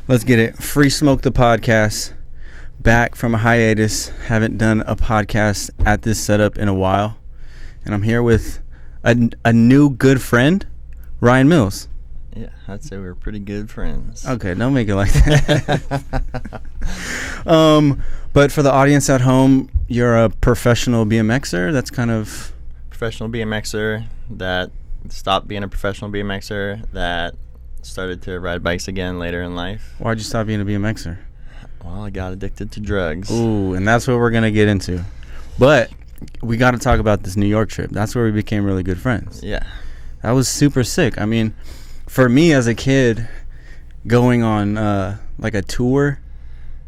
Let's get it. Free Smoke the podcast. Back from a hiatus. Haven't done a podcast at this setup in a while. And I'm here with a new good friend, Ryan Mills. Yeah, I'd say we're pretty good friends. Okay, don't make it like that. But for the audience at home, you're a professional BMXer. That's kind of... Professional BMXer that stopped being a professional BMXer that started to ride bikes again later in life. Why'd you stop being a BMXer? Well, I got addicted to drugs. Ooh, and that's what we're going to get into. But we got to talk about this New York trip. That's where we became really good friends. Yeah. That was super sick. I mean, for me as a kid, going on like a tour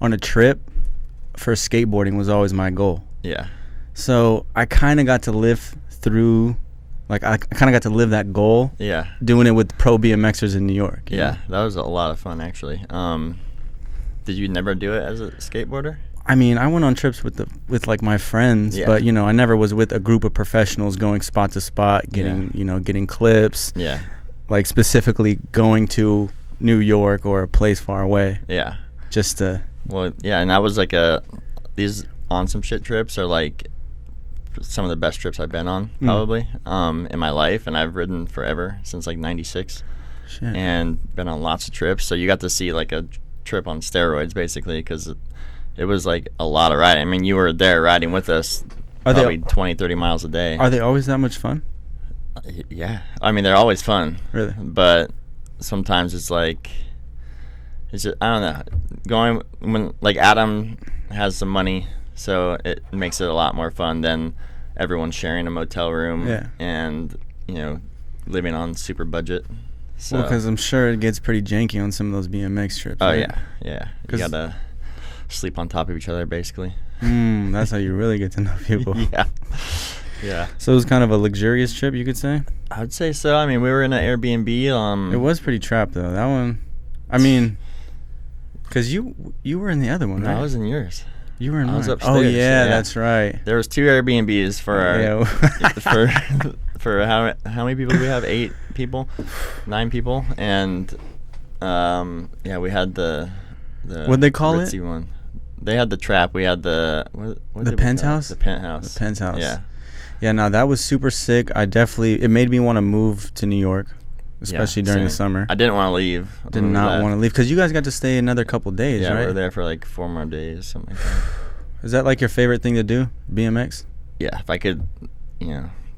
on a trip for skateboarding was always my goal. Yeah. So I kind of got to live through, like I kind of got to live that goal. Yeah. Doing it with pro BMXers in New York. Yeah, that was a lot of fun actually. Did you never do it as a skateboarder? I mean, I went on trips with like my friends, Yeah. but I never was with a group of professionals going spot to spot, getting clips. Yeah. Like specifically going to New York or a place far away. Yeah. Just to... Well, yeah, and that was like these on some shit trips are like some of the best trips I've been on probably in my life, and I've ridden forever since like 96. Shit. And been on lots of trips, so you got to see like a trip on steroids basically, because it was like a lot of riding. I mean, you were there riding with us probably 20-30 miles a day. Are they always that much fun? Yeah, I mean, they're always fun. Really? But sometimes it's like, it's just, I don't know, going when like Adam has some money, so it makes it a lot more fun than everyone sharing a motel room. Yeah. And living on super budget. So. Well, because I'm sure it gets pretty janky on some of those BMX trips. Oh, right? yeah. You gotta sleep on top of each other basically. That's how you really get to know people. Yeah. So it was kind of a luxurious trip, you could say? I would say so. I mean, we were in an Airbnb. It was pretty trapped, though. That one, I mean, because you were in the other one, right? I was in yours. You were in mine. I was upstairs. Oh, yeah, that's right. There was 2 Airbnbs for our, for how many people do we have? 8 people? 9 people? And, we had the what'd they call it? One. They had the trap. We had the... The penthouse? The penthouse. The penthouse. Yeah. Yeah, no, that was super sick. It made me want to move to New York, especially during the summer. I didn't want to leave. Did not want to leave, because you guys got to stay another couple days, right? Yeah, we were there for like 4 more days, something like that. Is that like your favorite thing to do, BMX? Yeah, if I could,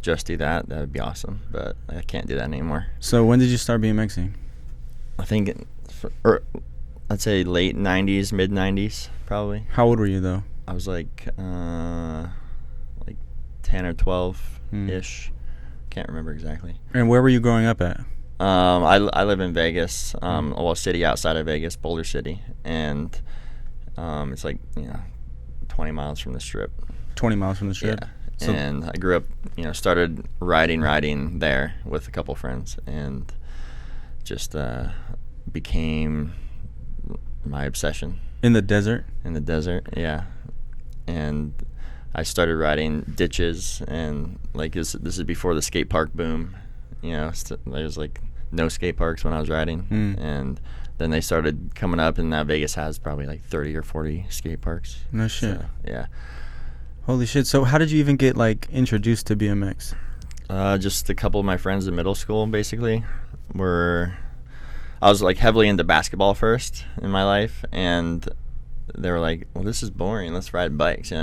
just do that, that would be awesome. But I can't do that anymore. So when did you start BMXing? I think, I'd say late 90s, mid 90s, probably. How old were you, though? I was like 10 or 12-ish. Can't remember exactly. And where were you growing up at? I live in Vegas, a city outside of Vegas, Boulder City, and it's like 20 miles from the Strip. 20 miles from the Strip. Yeah. So and I grew up, started riding there with a couple friends, and just became my obsession. In the desert? In the desert, yeah. And I started riding ditches, and like this is before the skate park boom. There's like no skate parks when I was riding, and then they started coming up, and now Vegas has probably like 30 or 40 skate parks. No shit. So, yeah. Holy shit. So how did you even get like introduced to BMX? Just a couple of my friends in middle school basically I was like heavily into basketball first in my life, and they were like, well, this is boring, let's ride bikes.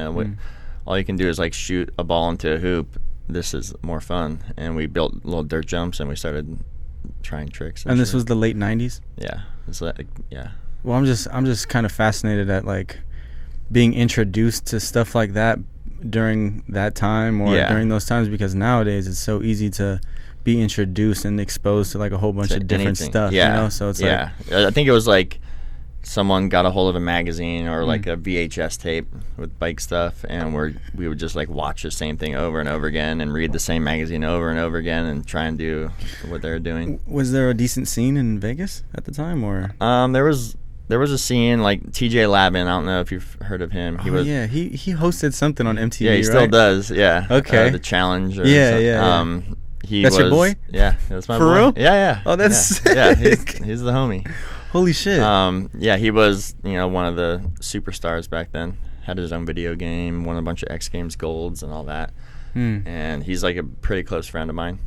All you can do is like shoot a ball into a hoop. This is more fun. And we built little dirt jumps, and we started trying tricks. And this was the late 90s? Yeah. It's like, yeah. Well, I'm just kind of fascinated at like being introduced to stuff like that during that time or during those times, because nowadays it's so easy to be introduced and exposed to like a whole bunch of different stuff. So it's like, I think it was like someone got a hold of a magazine or like a VHS tape with bike stuff, and we would just like watch the same thing over and over again and read the same magazine over and over again and try and do what they were doing. Was there a decent scene in Vegas at the time, or? There was a scene like TJ Lavin. I don't know if you've heard of him. He hosted something on MTV. Yeah, he still does. Yeah. Okay. The Challenge. Or That's your boy? Yeah, that's my boy. For real? Yeah. Oh, that's sick. Yeah, he's the homie. Holy shit. Yeah, he was, one of the superstars back then. Had his own video game, won a bunch of X Games golds and all that. And he's like a pretty close friend of mine.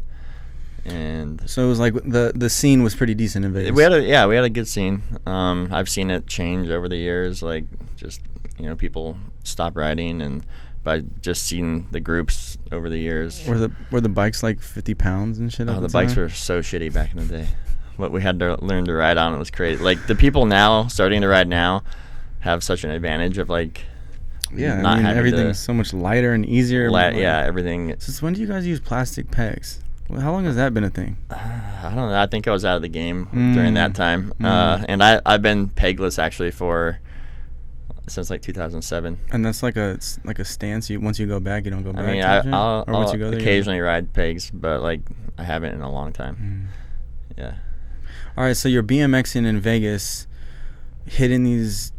And so it was like the scene was pretty decent in Vegas. We had a good scene. I've seen it change over the years, like just people stop riding, and by just seeing the groups over the years. Were the bikes like 50 pounds and shit? Oh, the bikes were so shitty back in the day. What we had to learn to ride on, it was crazy. Like the people now starting to ride now have such an advantage of like. Yeah, I mean, everything's so much lighter and easier. Yeah, everything. Since when do you guys use plastic pegs? How long has that been a thing? I don't know. I think I was out of the game during that time. And I've been pegless actually since like 2007. And that's like a stance. Once you go back, you don't go back. I mean, I'll occasionally ride pegs, but like I haven't in a long time. Yeah. All right, so you're BMXing in Vegas, hitting these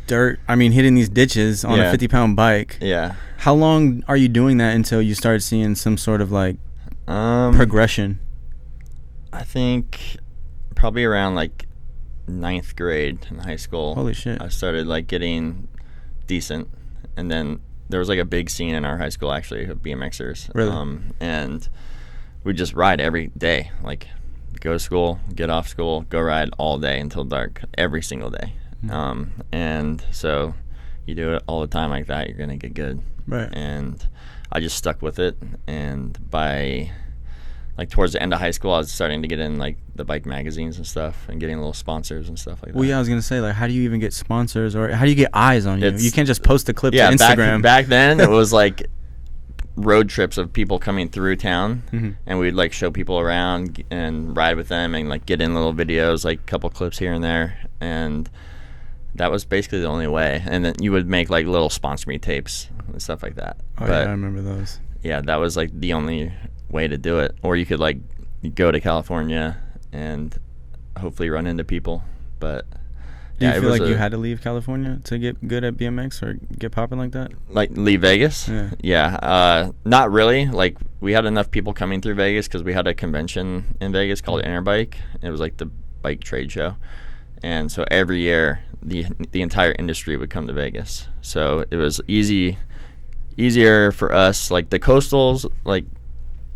ditches on a 50-pound bike. Yeah. How long are you doing that until you start seeing some sort of like progression? I think probably around like 9th grade in high school. Holy shit. I started like getting decent, and then there was like a big scene in our high school actually of BMXers. Really? And we just ride every day, like go to school, get off school, go ride all day until dark every single day. And so you do it all the time like that, you're gonna get good. Right. And I just stuck with it, and by like towards the end of high school I was starting to get in like the bike magazines and stuff and getting little sponsors and stuff like that. Well, yeah, I was gonna say, like, how do you even get sponsors, or how do you get eyes on you? You can't just post a clip to Instagram. Back then it was like road trips of people coming through town, and we'd like show people around and ride with them and like get in little videos, like a couple clips here and there, and that was basically the only way. And then you would make like little sponsor me tapes and stuff like that. Oh, yeah, I remember those. Yeah, that was like the only way to do it. Or you could like go to California and hopefully run into people. But do you feel like you had to leave California to get good at BMX or get popping like that? Like leave Vegas? Yeah. Not really. Like we had enough people coming through Vegas because we had a convention in Vegas called Interbike. It was like the bike trade show. And so every year the entire industry would come to Vegas. So it was easier for us. Like the coastals, like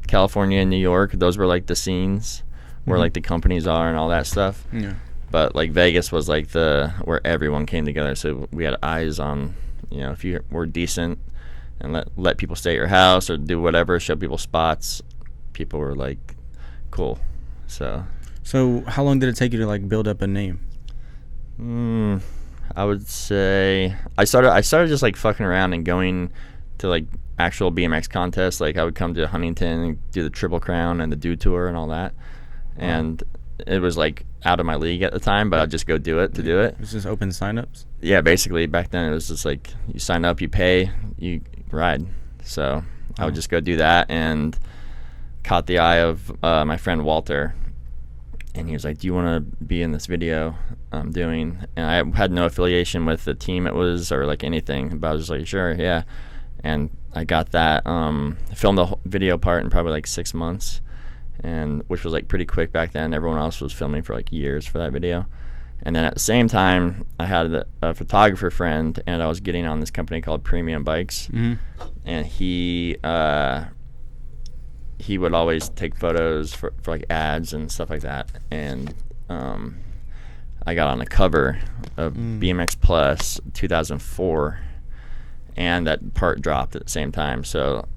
California and New York, those were like the scenes where like the companies are and all that stuff. Yeah. But like Vegas was like where everyone came together. So we had eyes on, if you were decent and let people stay at your house or do whatever, show people spots, people were like, cool. So how long did it take you to like build up a name? I would say I started just like fucking around and going to like actual BMX contests. Like I would come to Huntington and do the Triple Crown and the Dew Tour and all that. And it was like out of my league at the time, but I'd just go do it to do it. It was just open signups? Yeah, basically back then it was just like you sign up, you pay, you ride. So I would just go do that, and caught the eye of my friend Walter. And he was like, do you want to be in this video I'm doing? And I had no affiliation with the team it was or like anything, but I was just like, sure, yeah. And I got that, filmed the video part in probably like 6 months, and which was like pretty quick back then. Everyone else was filming for like years for that video. And then at the same time, I had a photographer friend, and I was getting on this company called Premium Bikes. And he would always take photos for like ads and stuff like that, and I got on the cover of BMX Plus 2004, and that part dropped at the same time, so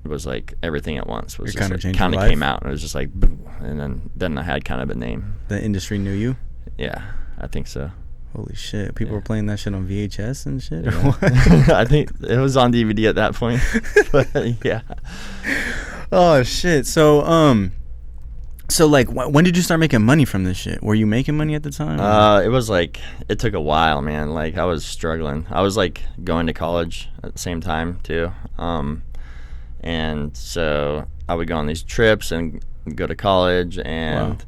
it was like everything at once was kind of came out, and it was just like boom, and then I had kind of a name. The industry knew you? Yeah, I think so. Holy shit, people were playing that shit on VHS and shit? Yeah. I think it was on DVD at that point. But yeah. Oh shit. So like when did you start making money from this shit? Were you making money at the time? It was like, it took a while, man. Like I was struggling. I was like going to college at the same time too. And so I would go on these trips and go to college and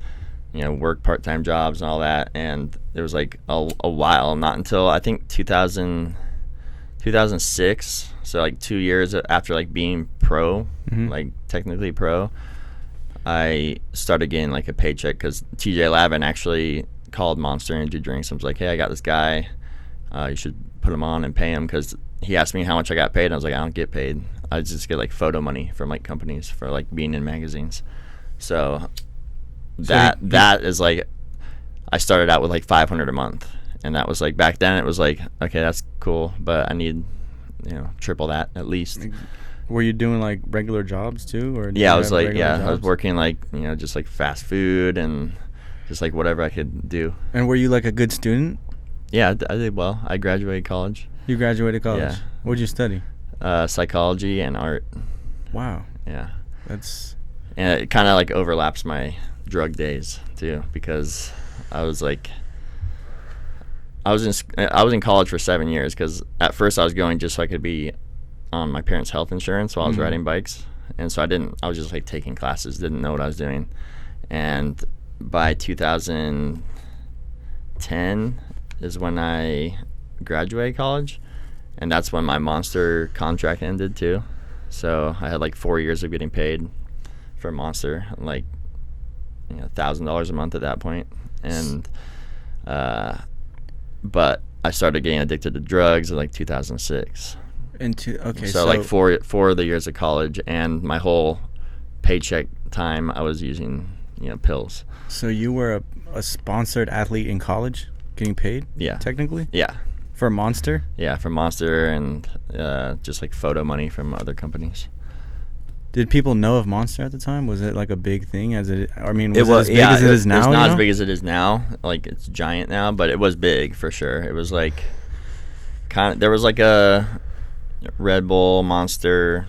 work part-time jobs and all that, and it was like a while, not until I think 2006, so like 2 years after like being pro, like technically pro, I started getting like a paycheck, because TJ Lavin actually called Monster Energy drinks. I was like, hey, I got this guy. You should put him on and pay him, because he asked me how much I got paid. And I was like, I don't get paid. I just get like photo money from like companies for like being in magazines. So that is like, I started out with like $500 a month, and that was like, back then it was like, okay, that's cool, but I need, triple that at least. Were you doing like regular jobs too, or I was like, I was working like, just like fast food and just like whatever I could do. And were you like a good student? Yeah, I did well. I graduated college. You graduated college? Yeah. What did you study? Psychology and art. Wow. Yeah. And it kind of like overlaps my drug days too, because I was like, I was in college for 7 years, because at first I was going just so I could be on my parents' health insurance while I was riding bikes, and so I was just like taking classes, didn't know what I was doing. And by 2010 is when I graduated college, and that's when my Monster contract ended too. So I had like 4 years of getting paid for Monster, like $1,000 a month at that point. And but I started getting addicted to drugs in like 2006. So like four of the years of college, and my whole paycheck time I was using pills. So you were a sponsored athlete in college, getting paid? Yeah. Technically? Yeah. For Monster? Yeah, for Monster, and just like photo money from other companies. Did people know of Monster at the time? Was it like a big thing? Was it as big as it is now? It's not as big as it is now. Like, it's giant now, but it was big for sure. It was like there was like a Red Bull, Monster.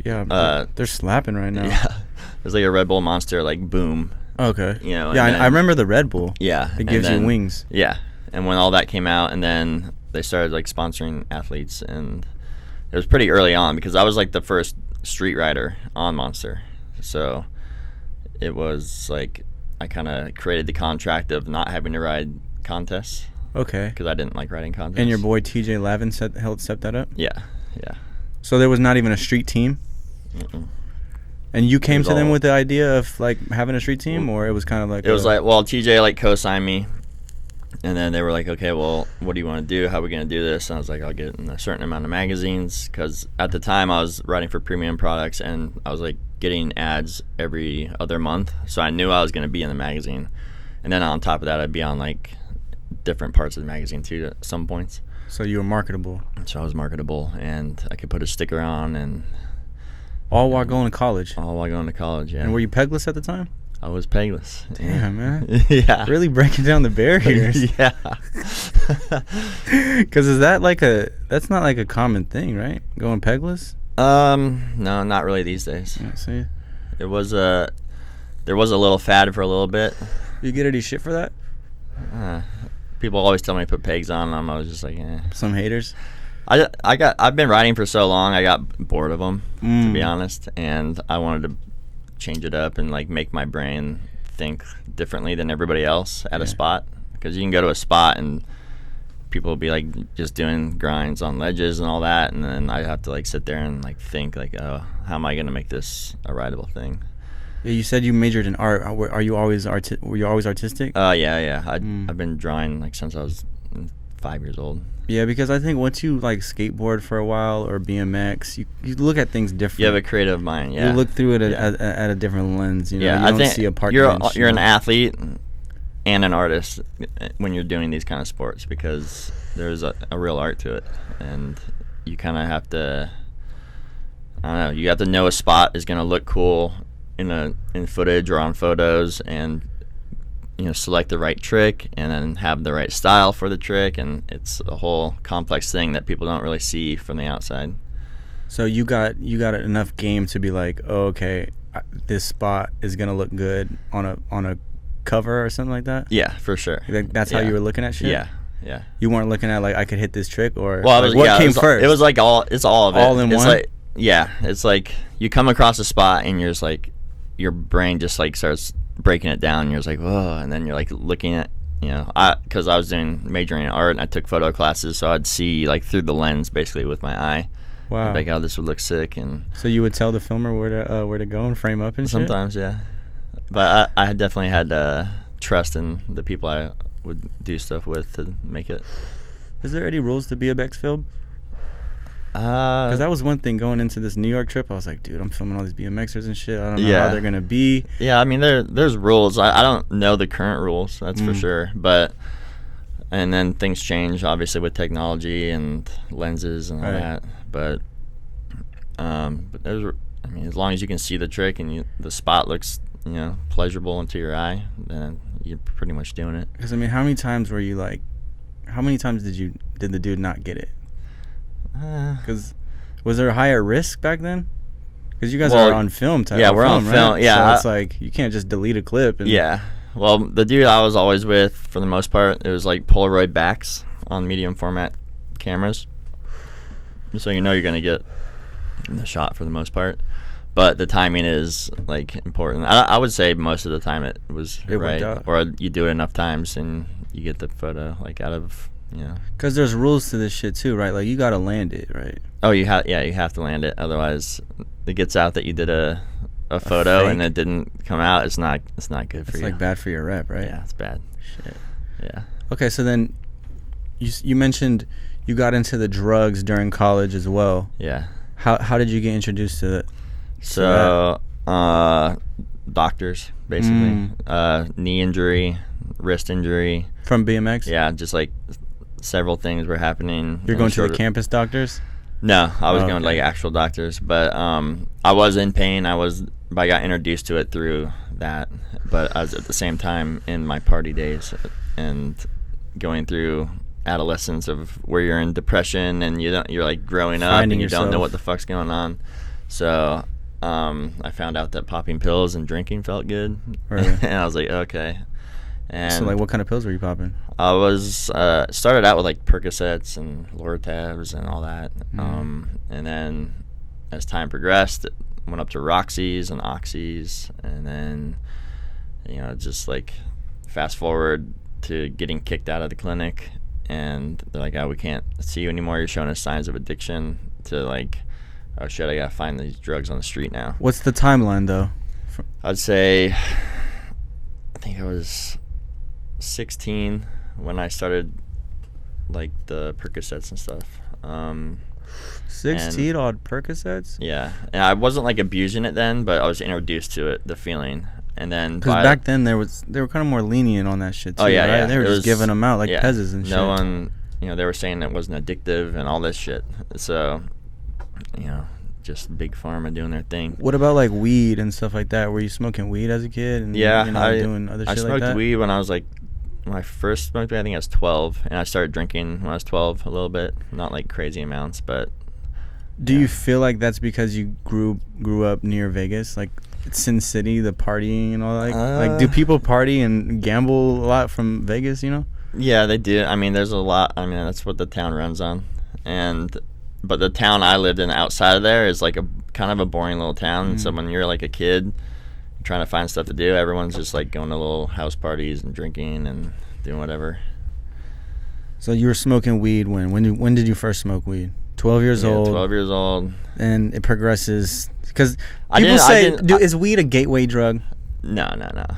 Yeah, they're slapping right now. Yeah, there's like a Red Bull, Monster, like boom. Okay. I remember the Red Bull. Yeah, it gives you wings. Yeah, and when all that came out, and then they started like sponsoring athletes, and it was pretty early on, because I was like the first street rider on Monster. So it was like I kind of created the contract of not having to ride contests. Okay. Because I didn't like riding contests. And your boy TJ Lavin helped set that up? Yeah. So there was not even a street team? Mm-mm. And you came to them with the idea of like having a street team, or it was kind of like... It was like, well, TJ like co-signed me, and then they were like, okay, well, what do you want to do? How are we going to do this? And I was like, I'll get in a certain amount of magazines, because at the time I was writing for premium products, and I was like getting ads every other month, so I knew I was going to be in the magazine. And then on top of that, I'd be on like different parts of the magazine too at some points. So you were marketable. So I was marketable, and I could put a sticker on, and all while going to college. Yeah. And were you pegless at the time? I was pegless. Damn, man. Yeah. Really breaking down the barriers. Yeah. Because that's not like a common thing, right? Going pegless? No, not really these days. Yeah, see? There was a little fad for a little bit. You get any shit for that? People always tell me to put pegs on them. I was just like, eh. Some haters? I've been riding for so long, I got bored of them, to be honest, and I wanted to change it up and like make my brain think differently than everybody else at a spot, because you can go to a spot and people will be like just doing grinds on ledges and all that, and then I have to like sit there and like think like, oh, how am I going to make this a rideable thing? Yeah, you said you majored in art. Were you always artistic? Yeah. I've been drawing like since I was 5 years old. Yeah, because I think once you like skateboard for a while or BMX, you look at things different. You have a creative mind. Yeah, you look through it at a different lens. You don't I think see a park you're bench, an athlete and an artist when you're doing these kind of sports, because there's a real art to it, and you kind of have to. I don't know. You have to know a spot is going to look cool in footage or on photos, and select the right trick, and then have the right style for the trick, and it's a whole complex thing that people don't really see from the outside. So you got enough game to be like, oh, okay, this spot is gonna look good on a cover or something like that. Yeah, for sure. That's how you were looking at shit. Yeah. You weren't looking at like I could hit this trick, or what came first? It was like it's all of it. All in it's one. Like, yeah, it's like you come across a spot and you're just like, your brain just like starts breaking it down, and you're just like, whoa, and then you're like looking at, because I was majoring in art and I took photo classes, so I'd see like through the lens basically with my eye. Wow. Like, oh, this would look sick. And so you would tell the filmer where to go and frame up and sometimes shit? Yeah, but I definitely had trust in the people I would do stuff with to make it. Is there any rules to BMX film? Because that was one thing going into this New York trip. I was like, dude, I'm filming all these BMXers and shit. I don't know how they're gonna be. Yeah, I mean, there's rules. I don't know the current rules, that's for sure. And then things change, obviously, with technology and lenses and all that. But there's, I mean, as long as you can see the trick and the spot looks, pleasurable into your eye, then you're pretty much doing it. Because I mean, how many times were you like? How many times did the dude not get it? Because was there a higher risk back then? Because you guys are on film type. Yeah, we're on film. Right? Yeah, so it's like you can't just delete a clip. Yeah. Well, the dude I was always with, for the most part, it was like Polaroid backs on medium format cameras, so you're gonna get the shot for the most part. But the timing is like important. I would say most of the time it right, or you do it enough times and you get the photo like out of. Because there's rules to this shit too, right? Like you gotta land it, right? Oh, you have to land it. Otherwise, it gets out that you did a photo and it didn't come out. It's not good for you. It's like bad for your rep, right? Yeah, it's bad. Shit. Yeah. Okay, so then you mentioned you got into the drugs during college as well. Yeah. How did you get introduced to it? So, doctors basically, knee injury, wrist injury from BMX. Yeah, just like several things were happening. You're going to the campus doctors? No, I was going to like actual doctors, but I was in pain. I got introduced to it through that, but I was at the same time in my party days and going through adolescence of where you're in depression and you're like growing up and you don't know what the fuck's going on. So I found out that popping pills and drinking felt good, and I was like, okay. And so like, what kind of pills were you popping? I was started out with like Percocets and Lortabs and all that, and then as time progressed, it went up to Roxys and Oxys, and then just like fast forward to getting kicked out of the clinic, and they're like, oh, we can't see you anymore. You're showing us signs of addiction. To like, oh shit, I gotta find these drugs on the street now. What's the timeline though? I'd say, I think I was 16 when I started like the Percocets and stuff. 16 on Percocets? Yeah, and I wasn't like abusing it then, but I was introduced to it, the feeling. And then because back then they were kind of more lenient on that shit too. Oh yeah, right? They were just giving them out like pezzes and shit. No one, they were saying it wasn't addictive and all this shit. So, just big pharma doing their thing. What about like weed and stuff like that? Were you smoking weed as a kid? And, doing other shit like that? I smoked weed when I was like, when I first smoked weed, I think I was 12, and I started drinking when I was 12 a little bit, not like crazy amounts, but. Do you feel like that's because you grew up near Vegas, like Sin City, the partying and all that? Like, do people party and gamble a lot from Vegas? Yeah, they do. I mean, there's a lot. I mean, that's what the town runs on, but the town I lived in outside of there is like a kind of a boring little town. So when you're like a kid trying to find stuff to do, everyone's just like going to little house parties and drinking and doing whatever. So you were smoking weed when did you first smoke weed? 12 years old. 12 years old. And it progresses because people say, is weed a gateway drug? No.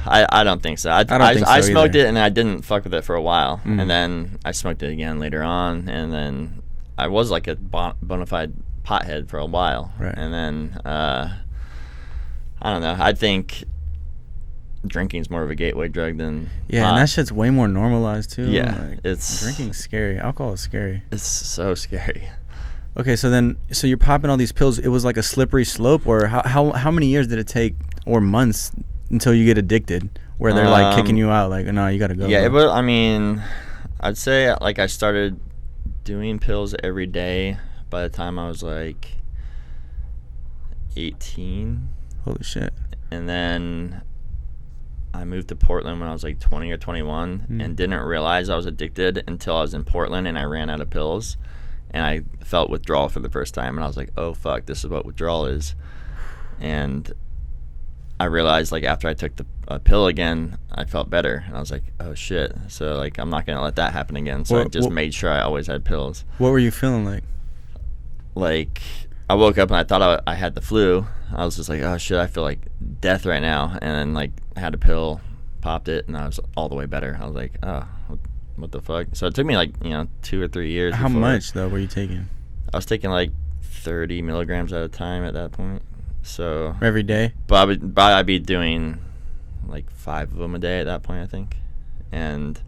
I don't think so. I smoked it and I didn't fuck with it for a while, and then I smoked it again later on, and then I was like a bona fide pothead for a while, right. And then I don't know. I think drinking's more of a gateway drug than pot. And that shit's way more normalized too. Yeah, like, drinking's scary. Alcohol is scary. It's so scary. Okay, so you're popping all these pills. It was like a slippery slope, or how many years did it take, or months, until you get addicted, where they're like kicking you out, like, no, you gotta go. Yeah, but I mean, I'd say like I started doing pills every day by the time I was like 18. Holy shit. And then I moved to Portland when I was like 20 or 21 and didn't realize I was addicted until I was in Portland and I ran out of pills. And I felt withdrawal for the first time, and I was like, oh, fuck, this is what withdrawal is. And I realized, like, after I took the pill again, I felt better. And I was like, oh, shit. So, like, I'm not going to let that happen again. So I just made sure I always had pills. What were you feeling like? Like, I woke up and I thought I had the flu. I was just like, oh, shit, I feel like death right now. And then, like, I had a pill, popped it, and I was all the way better. I was like, oh, what the fuck? So it took me like 2 or 3 years. How much though were you taking? I was taking like 30 milligrams at a time at that point. So every day? But I'd be doing like 5 of them a day at that point, I think. And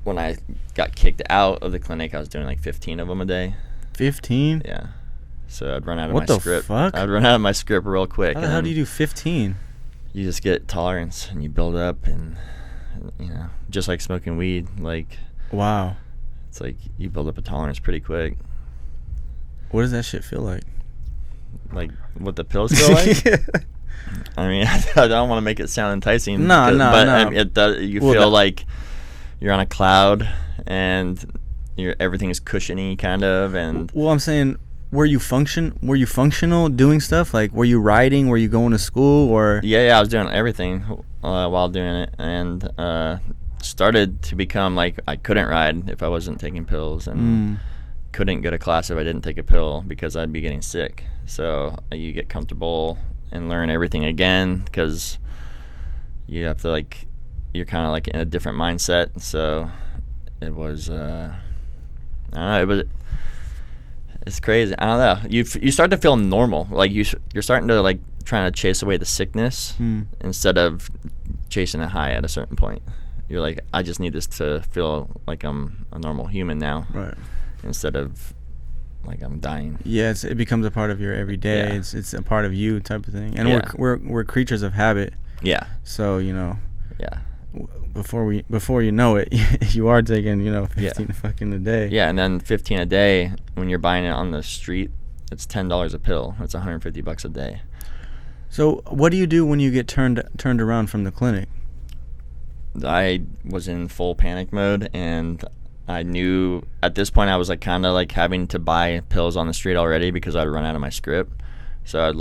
when I got kicked out of the clinic, I was doing like 15 of them a day. 15? Yeah. So I'd run out of my script. What the fuck? I'd run out of my script real quick. How the hell do you do 15? You just get tolerance and you build up, and just like smoking weed, like, wow, it's like you build up a tolerance pretty quick. What does that shit feel like? Like what the pills feel like? I mean, I don't want to make it sound enticing. No. But it does. You feel like you're on a cloud, and everything is cushiony, kind of. And well, I'm saying, were you functional doing stuff? Like, were you riding? Were you going to school? Or yeah, I was doing everything while doing it, and started to become like I couldn't ride if I wasn't taking pills, and couldn't go to class if I didn't take a pill because I'd be getting sick. So you get comfortable and learn everything again, because you have to you're kind of like in a different mindset. So it was I don't know, it's crazy. I don't know, you start to feel normal, like you're starting to like trying to chase away the sickness instead of chasing a high at a certain point. You're like, I just need this to feel like I'm a normal human now, right? Instead of like I'm dying. Yeah, it becomes a part of your everyday. Yeah. It's a part of you, type of thing. And we're creatures of habit. Yeah. So before you know it, you are taking 15 fucking a day. Yeah, and then 15 a day when you're buying it on the street, it's $10 a pill. It's $150 a day. So what do you do when you get turned around from the clinic? I was in full panic mode, and I knew at this point I was like kind of like having to buy pills on the street already because I'd run out of my script. So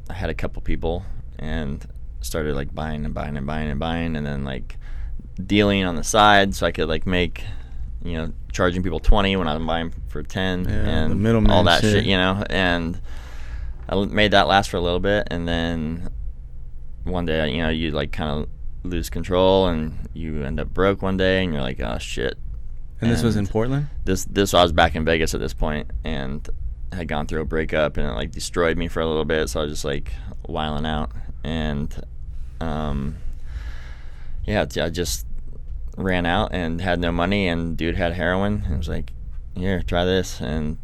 I had a couple people and started like buying, and then like dealing on the side so I could like make, charging people 20 when I'm buying for 10, and the middleman all that shit, and I made that last for a little bit, and then one day, you like kind of lose control and you end up broke one day, and you're like, oh shit. And this was in Portland? This I was back in Vegas at this point, and had gone through a breakup, and it like destroyed me for a little bit, so I was just like wilding out, and I just ran out and had no money, and dude had heroin, and was like, here, try this, and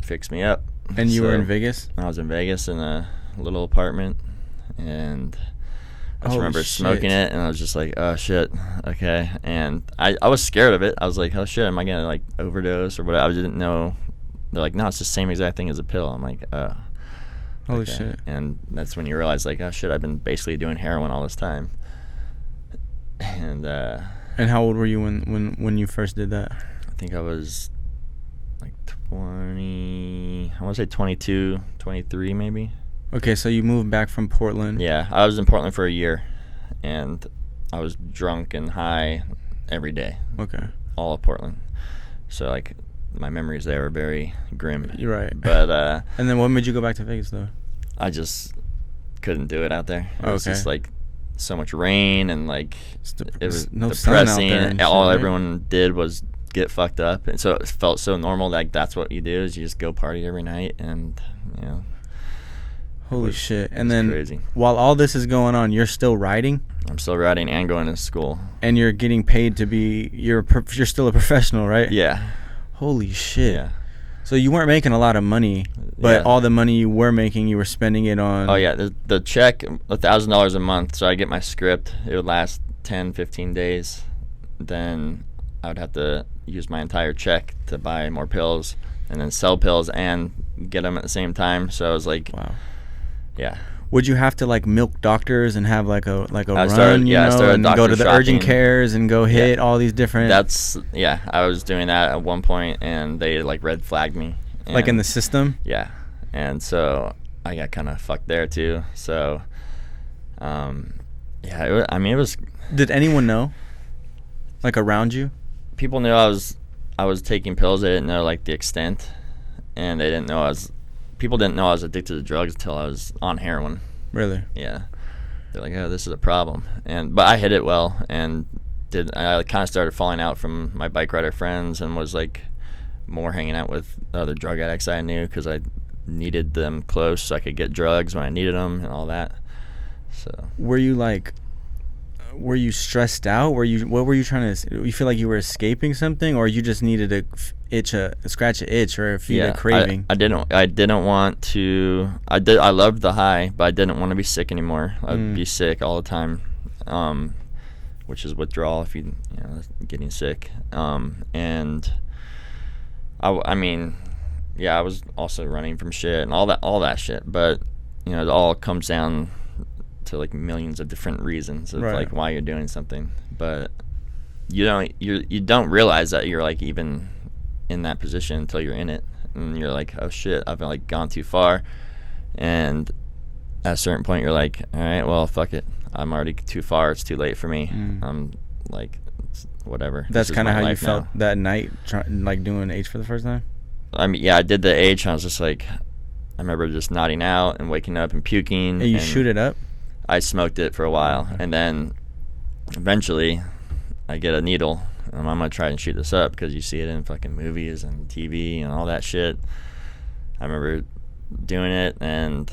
fixed me up. And you were in Vegas? I was in Vegas in a little apartment, and I just remember smoking it, and I was just like, oh shit, okay. And I was scared of it. I was like, oh shit, am I gonna like overdose or whatever? I didn't know. They're like, no, it's the same exact thing as a pill. I'm like, oh, holy shit. And that's when you realize, like, oh shit, I've been basically doing heroin all this time. And how old were you when you first did that? I think I was like 20, I want to say 22, 23 maybe. Okay, so you moved back from Portland. Yeah, I was in Portland for a year, and I was drunk and high every day. Okay. All of Portland. So, like, my memories there are very grim. You're right. But, and then what made you go back to Vegas, though? I just couldn't do it out there. It was just, like, so much rain, and, like, it was depressing. And all everyone did was get fucked up. And so it felt so normal, like, that's what you do, is you just go party every night, and, Holy shit. And then crazy. While all this is going on, you're still riding? I'm still riding and going to school. And you're getting paid to be, you're still a professional, right? Yeah. Holy shit. Yeah. So you weren't making a lot of money, but all the money you were making, you were spending it on. Oh yeah, the check, $1,000 a month. So I get my script. It would last 10, 15 days. Then I would have to use my entire check to buy more pills, and then sell pills and get them at the same time. So I was like, wow. Yeah. Would you have to like milk doctors and have like a run, and go to the urgent cares and go hit all these different? I was doing that at one point, and they like red flagged me. Like in the system? Yeah. And so I got kind of fucked there too. So, it was. Did anyone know? Like around you? People knew I was taking pills. They didn't know like the extent, and they didn't know people didn't know I was addicted to drugs until I was on heroin. Really? Yeah. they're like, oh, this is a problem. But I hit it well, and I kind of started falling out from my bike rider friends and was like more hanging out with other drug addicts I knew because I needed them close so I could get drugs when I needed them and all that. So were you stressed out? What were you trying to? You feel like you were escaping something, or you just needed to scratch an itch or feed a craving? I didn't want to. I loved the high, but I didn't want to be sick anymore. I'd be sick all the time, which is withdrawal if you know getting sick. And I mean, yeah, I was also running from shit and all that shit. But you know, it all comes down to like millions of different reasons of like why you're doing something, but you don't realize that you're like even in that position until you're in it, and you're like, oh shit, I've like gone too far, and at a certain point you're like, all right, well fuck it, I'm already too far, it's too late for me. I'm like, whatever. That's kind of how you felt that night, like doing H for the first time? I mean, yeah, I did the H and I was just like, I remember just nodding out and waking up and puking. And you shoot it up? I smoked it for a while, and then eventually I get a needle, and I'm gonna try and shoot this up because you see it in fucking movies and TV and all that shit. I remember doing it, and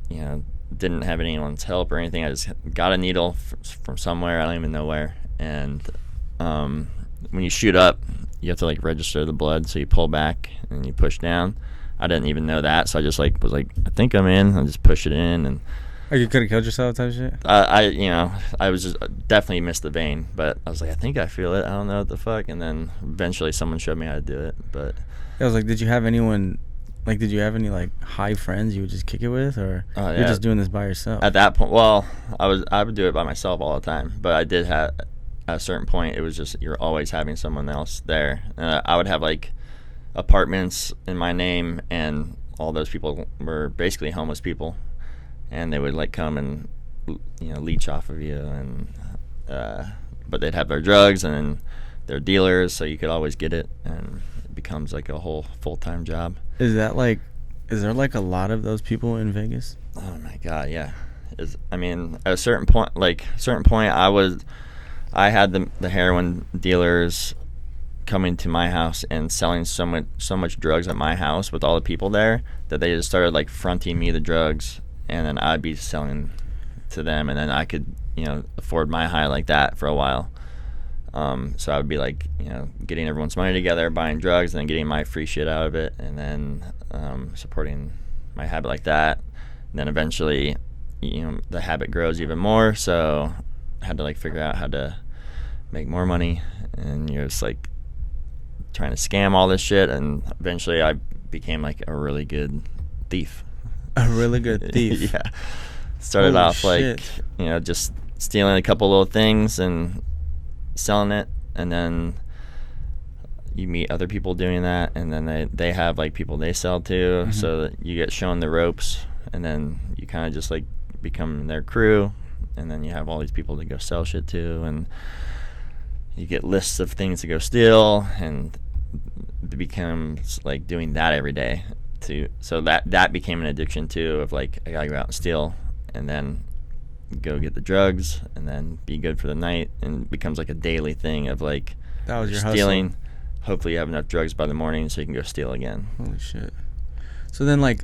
you know, didn't have anyone's help or anything. I just got a needle from somewhere, I don't even know where. And when you shoot up, you have to like register the blood, so you pull back and you push down. I didn't even know that, so I just like was like, I think I'm in. I just push it in, and oh, you could have killed yourself type shit? I was just definitely missed the vein, but I was like, I think I feel it. I don't know what the fuck. And then eventually someone showed me how to do it. But I was like, did you have any like high friends you would just kick it with, or you're just doing this by yourself? At that point, well, I would do it by myself all the time, but I did have at a certain point it was just you're always having someone else there. I would have like apartments in my name, and all those people were basically homeless people. And they would like come and leech off of you, and but they'd have their drugs and they're dealers, so you could always get it, and it becomes like a whole full-time job. Is there like a lot of those people in Vegas? Oh my god, yeah. I mean, at a certain point, I had the heroin dealers coming to my house and selling so much drugs at my house with all the people there that they just started like fronting me the drugs. And then I'd be selling to them, and then I could, afford my high like that for a while. So I would be like, getting everyone's money together, buying drugs, and then getting my free shit out of it, and then supporting my habit like that. And then eventually, the habit grows even more. So I had to like figure out how to make more money, and you're just like trying to scam all this shit. And eventually, I became like a really good thief. A really good thief. Yeah. Started off like, just stealing a couple little things and selling it, and then you meet other people doing that, and then they have like people they sell to, so that you get shown the ropes, and then you kind of just like become their crew, and then you have all these people to go sell shit to, and you get lists of things to go steal, and it becomes like doing that every day. So that became an addiction too, of like, I gotta go out and steal, and then go get the drugs, and then be good for the night, and it becomes like a daily thing of like, that was your stealing hustle. Hopefully you have enough drugs by the morning so you can go steal again. Holy shit. So then like,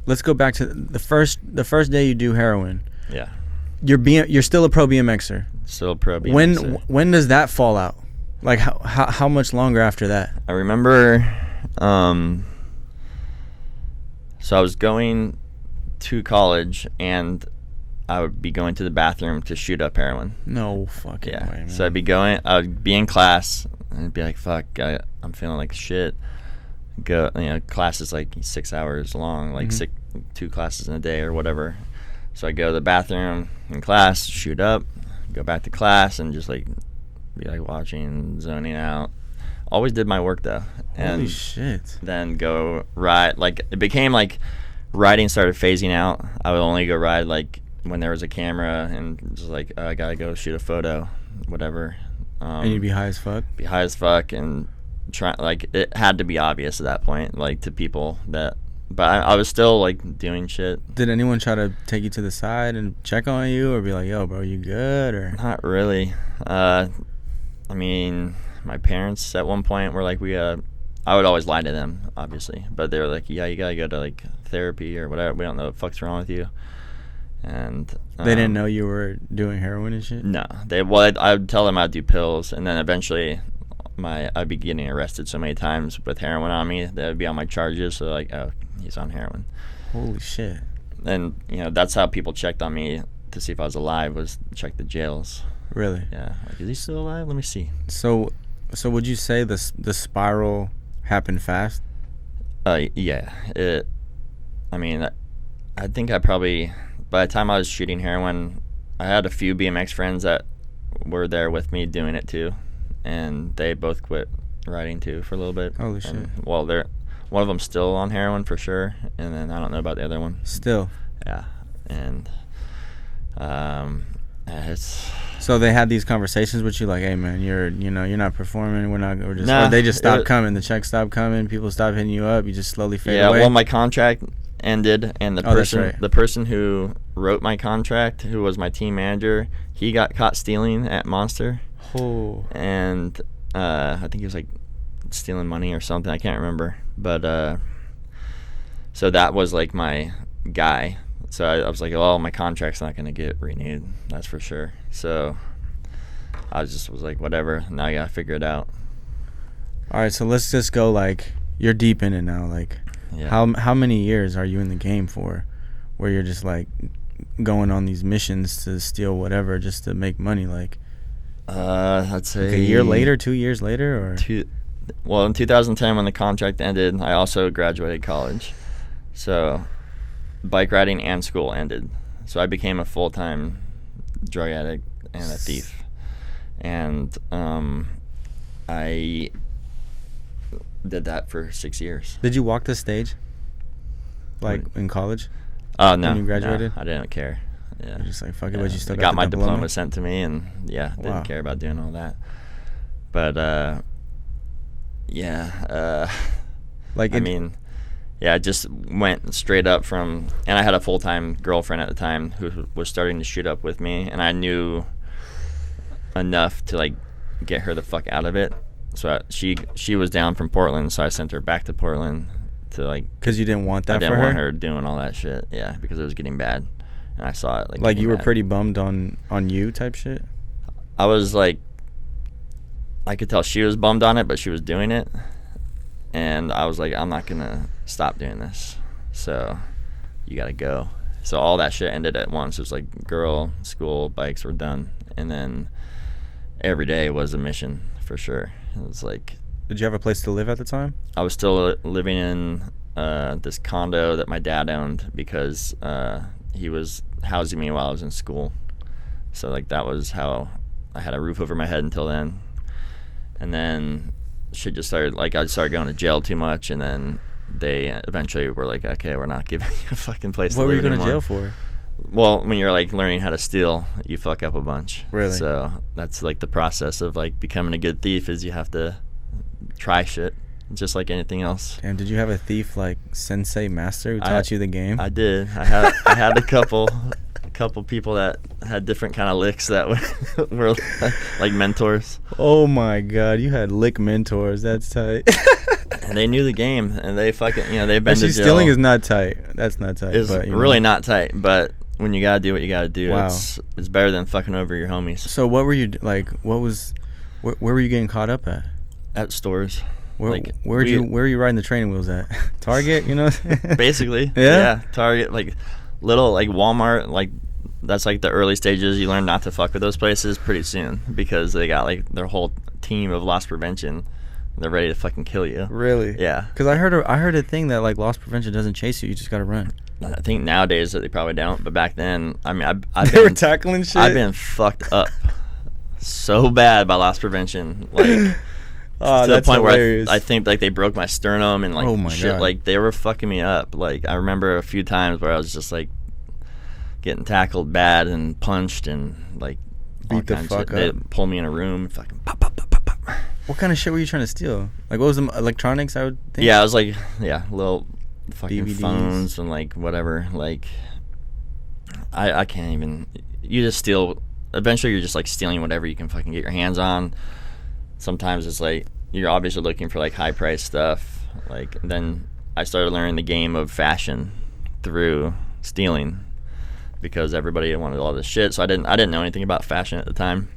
let's go back to the first day you do heroin. Yeah. You're still a pro BMXer. Still a pro BMXer. When does that fall out? Like how much longer after that? I remember so I was going to college, and I would be going to the bathroom to shoot up heroin. No fucking way, man. So I would be in class, and I'd be like, fuck, I'm feeling like shit. Class is like 6 hours long, like 2 classes in a day or whatever. So I go to the bathroom in class, shoot up, go back to class, and just like be like watching, zoning out. Always did my work though. And holy shit. Then go ride. Like, it became like riding started phasing out. I would only go ride like when there was a camera, and just like, I gotta go shoot a photo, whatever. And you'd be high as fuck? Be high as fuck, and try, like, it had to be obvious at that point, like, to people that but I was still like doing shit. Did anyone try to take you to the side and check on you, or be like, "Yo, bro, you good?" Or not really. I mean, my parents at one point were like, I would always lie to them, obviously, but they were like, "Yeah, you gotta go to like therapy or whatever. We don't know what the fuck's wrong with you." And they didn't know you were doing heroin and shit. No, I would tell them I'd do pills, and then eventually I'd be getting arrested so many times with heroin on me that would be on my charges. So like, oh, he's on heroin. Holy shit. And that's how people checked on me to see if I was alive, was check the jails. Really? Yeah. Like, is he still alive? Let me see. So would you say the spiral happened fast? Yeah. I mean, I think I probably, by the time I was shooting heroin, I had a few BMX friends that were there with me doing it too, and they both quit riding too for a little bit. Holy shit. Well, one of them's still on heroin for sure, and then I don't know about the other one. Still? Yeah. And it's... So they had these conversations with you, like, "Hey man, you're not performing. Or they just stopped coming. The checks stopped coming. People stopped hitting you up. You just slowly fade away." Yeah. Well, my contract ended, and the person who wrote my contract, who was my team manager, he got caught stealing at Monster. Oh. And I think he was like stealing money or something. I can't remember. But so that was like my guy. So I was like, well, my contract's not going to get renewed. That's for sure. So I was like, whatever. Now I got to figure it out. All right. So let's just go, like, you're deep in it now. Like, yeah. How many years are you in the game for, where you're just like going on these missions to steal whatever just to make money? Like, I'd say like a year later, 2 years later, or well, in 2010 when the contract ended, I also graduated college, so bike riding and school ended. So I became a full-time drug addict and a thief, and I did that for 6 years. Did you walk the stage, like in college? Oh no, when you graduated? No, I didn't care. Yeah, you're just like, fuck it, but you still got my diploma sent to me, and didn't care about doing all that. But like, I mean, I just went straight up from, and I had a full-time girlfriend at the time who was starting to shoot up with me, and I knew enough to like get her the fuck out of it. So she was down from Portland, so I sent her back to Portland to like. Because you didn't want that for her? I didn't want her doing all that shit. Yeah, because it was getting bad, and I saw it like you were pretty bummed on you type shit. I was like, I could tell she was bummed on it, but she was doing it, and I was like, I'm not gonna stop doing this. So you gotta go. So all that shit ended at once. It was like girl, school, bikes were done, and then every day was a mission for sure. It was like. Did you have a place to live at the time? I was still living in this condo that my dad owned because he was housing me while I was in school. So like that was how I had a roof over my head until then. And then shit just started, like I started going to jail too much, and then they eventually were like, okay, we're not giving you a fucking place to live anymore. What were you going to jail for? Well, when you're like learning how to steal, you fuck up a bunch. Really? So that's like the process of like becoming a good thief, is you have to try shit just like anything else. Damn, did you have a thief like sensei master who taught you the game? I did. I had a couple people that had different kind of licks that were like mentors. Oh my god, you had lick mentors. That's tight. And they knew the game, and they fucking they've been to jail. Stealing is not tight. That's not tight. It's really not tight, but when you gotta do what you gotta do, wow. It's better than fucking over your homies. So what were you like? Where were you getting caught up at? At stores. Where were you riding the training wheels at? Target, Basically. Yeah. Target, like little like Walmart, like that's like the early stages. You learn not to fuck with those places pretty soon because they got like their whole team of loss prevention. They're ready to fucking kill you. Really? Yeah. Because I heard a thing that like loss prevention doesn't chase you. You just gotta run. I think nowadays that they probably don't, but back then, I mean, they were tackling shit. I've been fucked up so bad by loss prevention, like to the point hilarious. Where I think like they broke my sternum and like oh my shit. God. Like they were fucking me up. Like I remember a few times where I was just like getting tackled bad and punched and like beat the fuck up. They pulled me in a room, fucking pop, pop, pop, pop, pop. What kind of shit were you trying to steal? Like what was the electronics? I would think. Yeah, I was like little fucking DVDs. phones and like whatever. Like I can't even. You just steal. Eventually, you're just like stealing whatever you can fucking get your hands on. Sometimes it's like you're obviously looking for like high price stuff. Like then I started learning the game of fashion through stealing, because everybody wanted all this shit. So I didn't know anything about fashion at the time.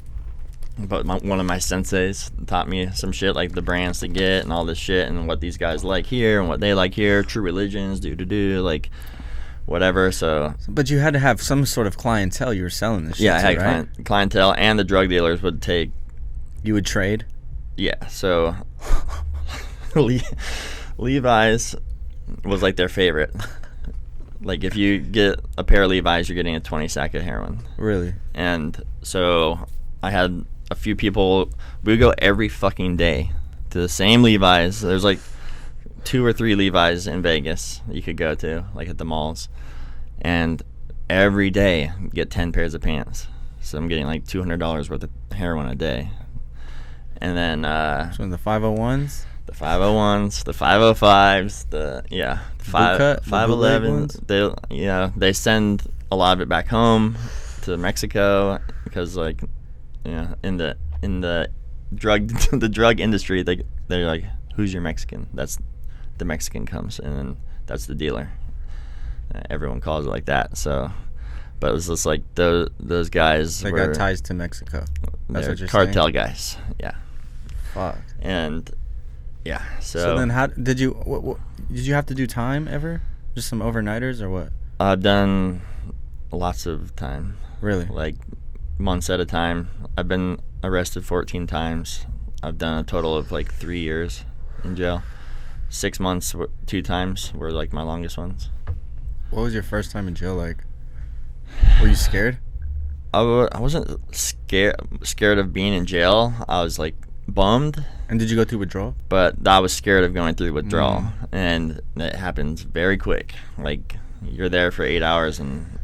But one of my senseis taught me some shit, like the brands to get and all this shit, and what these guys like here and what they like here, True Religions, like whatever. So, but you had to have some sort of clientele you were selling this shit yeah, I had to, right? clientele, and the drug dealers would take. You would trade? Yeah, so Levi's was like their favorite. Like if you get a pair of Levi's, you're getting a 20 sack of heroin. Really? And so I had a few people. We would go every fucking day to the same Levi's. There's like 2 or 3 Levi's in Vegas that you could go to, like at the malls, and every day get 10 pairs of pants. So I'm getting like $200 worth of heroin a day. And then so the 501s, the 501s, the 505s, the 511s. They send a lot of it back home to Mexico, because like in the drug industry, they're like, who's your Mexican? That's the Mexican comes, and then that's the dealer. Everyone calls it like that. So, but it was just like those guys. They got ties to Mexico. That's what you're cartel saying? guys. Yeah. Fuck. And yeah. So then, how did you? What did you have to do time ever? Just some overnighters or what? I've done lots of time. Really? Like months at a time. I've been arrested 14 times. I've done a total of like 3 years in jail. 6 months, 2 times were like my longest ones. What was your first time in jail like? Were you scared? I wasn't scared of being in jail. I was like bummed. And did you go through withdrawal? But I was scared of going through withdrawal, and it happens very quick. Like you're there for 8 hours, and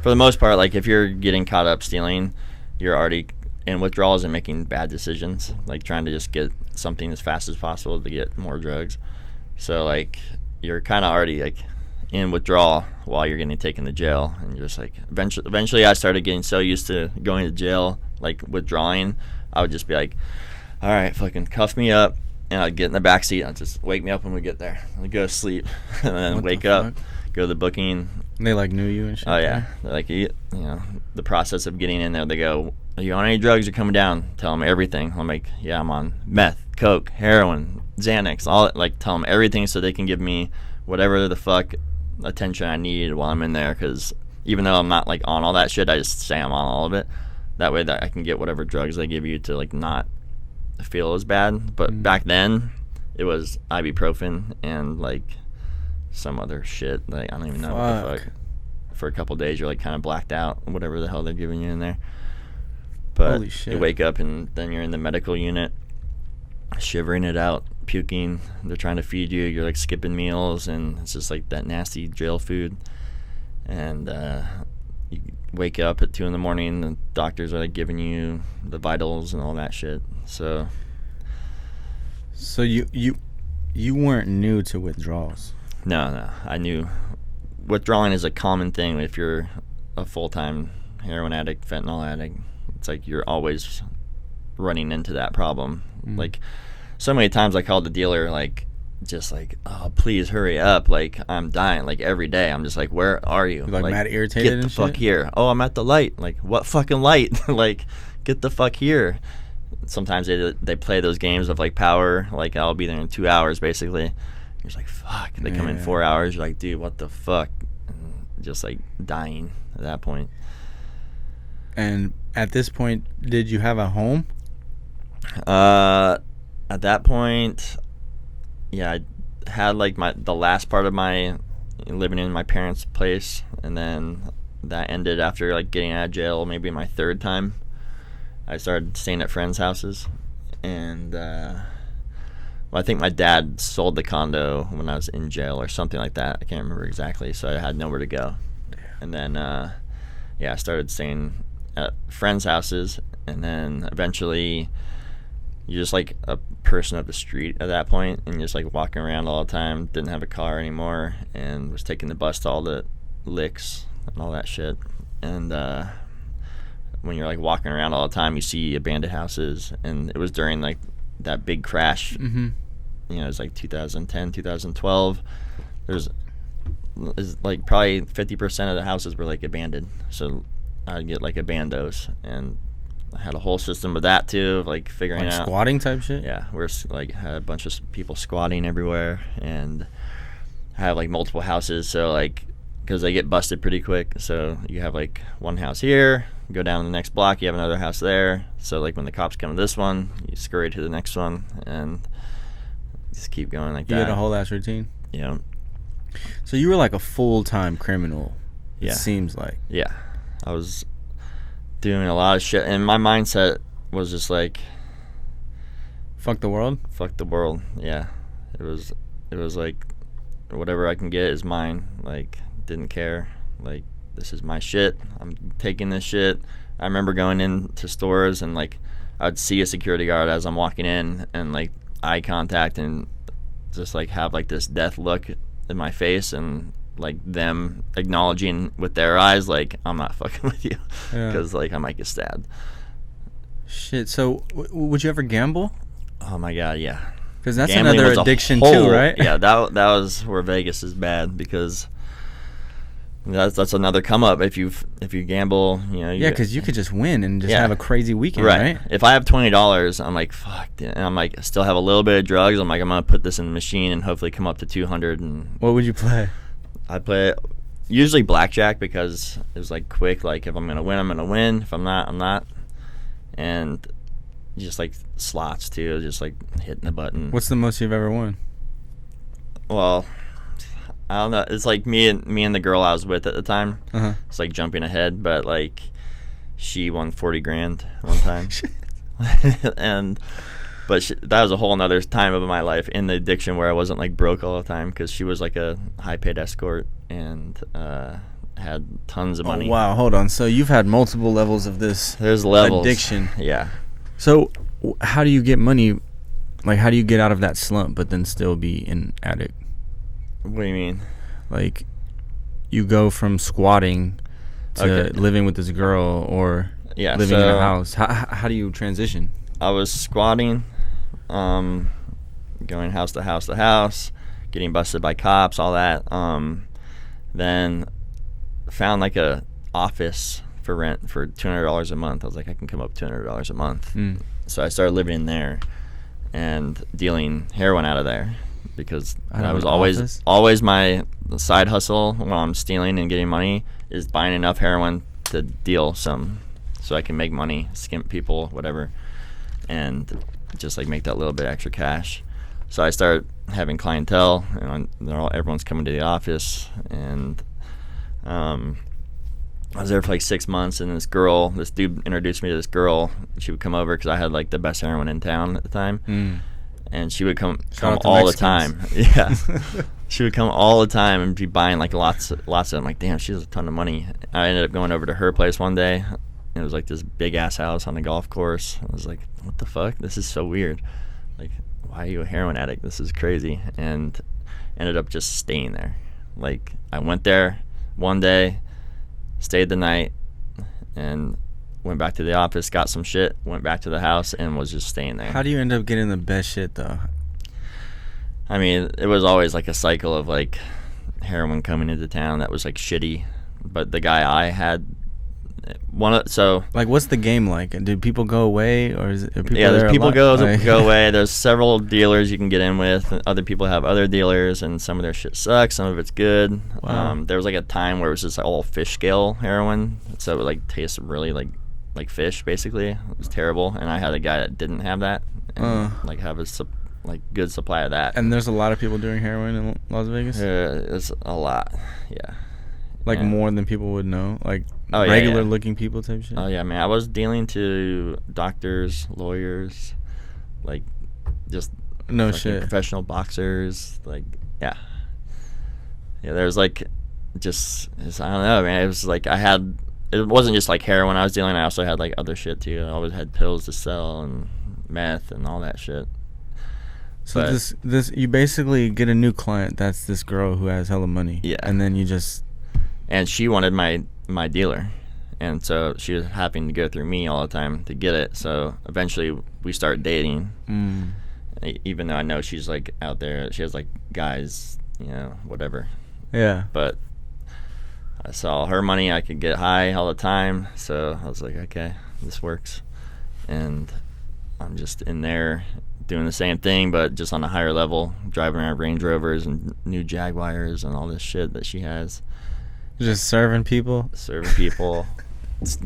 for the most part, like if you're getting caught up stealing, you're already in withdrawals and making bad decisions, like trying to just get something as fast as possible to get more drugs. So like you're kind of already like in withdrawal while you're getting taken to jail, and you're just like eventually I started getting so used to going to jail, like withdrawing, I would just be like, all right, fucking cuff me up, and I'd get in the back seat. I'd just wake me up when we get there. I'd go to sleep, and then wake up, go to the booking. And they like knew you and shit. Oh yeah, they're like, the process of getting in there. They go, are you on any drugs? You're coming down. Tell them everything. I'm like, yeah, I'm on meth, coke, heroin, Xanax, all that. Like, tell them everything so they can give me whatever the fuck attention I need while I'm in there. Because even though I'm not like on all that shit, I just say I'm on all of it. That way that I can get whatever drugs they give you to like not feel as bad. But back then it was ibuprofen and like some other shit, like I don't even know what the fuck. For a couple days you're like kind of blacked out, whatever the hell they're giving you in there. But holy shit. You wake up and then you're in the medical unit, shivering it out, puking. They're trying to feed you, you're like skipping meals, and it's just like that nasty jail food. And you wake up at 2 a.m, the doctors are like giving you the vitals and all that shit. So you weren't new to withdrawals? No, I knew withdrawing is a common thing if you're a full-time heroin addict, fentanyl addict. It's like you're always running into that problem. Like so many times I called the dealer, like just like, oh please hurry up, like I'm dying, like every day. I'm just like, where are you? You're like mad irritated. Get the fuck here. Oh, I'm at the light. Like what fucking light? Like get the fuck here. Sometimes they play those games of like power, like I'll be there in 2 hours basically. You're just like fuck. They come in 4 hours. You're like, dude, what the fuck? And just like dying at that point. And at this point, did you have a home? At that point, yeah, I had like the last part of my living in my parents' place, and then that ended after like getting out of jail. Maybe my 3rd time, I started staying at friends' houses, and I think my dad sold the condo when I was in jail or something like that. I can't remember exactly, so I had nowhere to go. And then I started staying at friends' houses, and then eventually you're just like a person of the street at that point, and you're just like walking around all the time. Didn't have a car anymore, and was taking the bus to all the licks and all that shit. And when you're like walking around all the time, you see abandoned houses, and it was during like that big crash. Mm-hmm. You know, it was like 2010, 2012. There's like probably 50% of the houses were like abandoned, so I'd get like abandos, and I had a whole system of that too, of like figuring like out squatting type shit. Yeah, we're like had a bunch of people squatting everywhere, and have like multiple houses, so like because they get busted pretty quick, so you have like one house here, go down the next block, you have another house there, so like when the cops come to this one, you scurry to the next one, and just keep going like that. You had a whole ass routine. Yeah. So you were like a full-time criminal. It seems like. Yeah, I was doing a lot of shit, and my mindset was just like, fuck the world. Fuck the world. Yeah, it was like, whatever I can get is mine. Like, didn't care. Like, this is my shit. I'm taking this shit. I remember going into stores, and like I'd see a security guard as I'm walking in, and like eye contact, and just like have like this death look in my face, and like them acknowledging with their eyes like, I'm not fucking with you, because like I might get stabbed. Shit. So would you ever gamble? Oh my god, yeah. Because that's gambling another addiction too, right? Yeah, that was where Vegas is bad, because that's another come up if you gamble, you know. Yeah, because you could just win and just have a crazy weekend, right? If I have $20, I'm like, fuck, and I'm like, still have a little bit of drugs. I'm like, I'm gonna put this in the machine and hopefully come up to 200. And what would you play? I play usually blackjack, because it was like quick. Like, if I'm gonna win, I'm gonna win. If I'm not, I'm not. And just like slots too, just like hitting the button. What's the most you've ever won? Well, I don't know. It's like me and the girl I was with at the time. It's like jumping ahead, but like she won 40 grand one time. That was a whole nother time of my life in the addiction, where I wasn't like broke all the time, because she was like a high paid escort and had tons of money. Oh, wow, hold on. So you've had multiple levels of this. There's levels. Addiction. Yeah. So how do you get money? Like, how do you get out of that slump but then still be an addict? What do you mean? Like, you go from squatting to living with this girl, or living in a house. How do you transition? I was squatting, going house to house to house, getting busted by cops, all that. Then found like a office for rent for $200 a month. I was like, I can come up $200 a month. So I started living in there and dealing heroin out of there, because that was always my side hustle when I'm stealing and getting money, is buying enough heroin to deal some, so I can make money, skimp people, whatever, and just like make that little bit extra cash. So I started having clientele, and everyone's coming to the office, and I was there for like 6 months, and this dude introduced me to this girl. She would come over because I had like the best heroin in town at the time. And she would come all the time. Yeah. She would come all the time and be buying like lots of them. I'm like, damn, she has a ton of money. I ended up going over to her place one day. It was like this big ass house on the golf course. I was like, what the fuck? This is so weird. Like, why are you a heroin addict? This is crazy. And ended up just staying there. Like, I went there one day, stayed the night, and went back to the office, got some shit, went back to the house, and was just staying there. How do you end up getting the best shit, though? I mean, it was always like a cycle of like heroin coming into town that was like shitty. But the guy I had, like, what's the game like? Do people go away, or is it? Are people there's people go away. There's several dealers you can get in with. And other people have other dealers, and some of their shit sucks. Some of it's good. Wow. There was like a time where it was just all fish scale heroin, so it would like taste really like fish, basically. It was terrible. And I had a guy that didn't have that, and like have a good supply of that. And there's a lot of people doing heroin in Las Vegas. It's a lot. Yeah. Like, more than people would know, like regular looking people type shit. Oh yeah, man. I was dealing to doctors, lawyers, like just no shit, professional boxers, like yeah. There's like just I don't know, man. It was like it wasn't just like heroin I was dealing. I also had like other shit too. I always had pills to sell and meth and all that shit. So but this you basically get a new client. That's this girl who has hella money. Yeah. And then you just... And she wanted my dealer. And so she was having to go through me all the time to get it. So eventually we start dating. Even though I know she's like out there. She has like guys, you know, whatever. Yeah. But I saw her money. I could get high all the time. So I was like, okay, this works. And I'm just in there doing the same thing, but just on a higher level, driving around Range Rovers and new Jaguars and all this shit that she has. Just serving people? Serving people.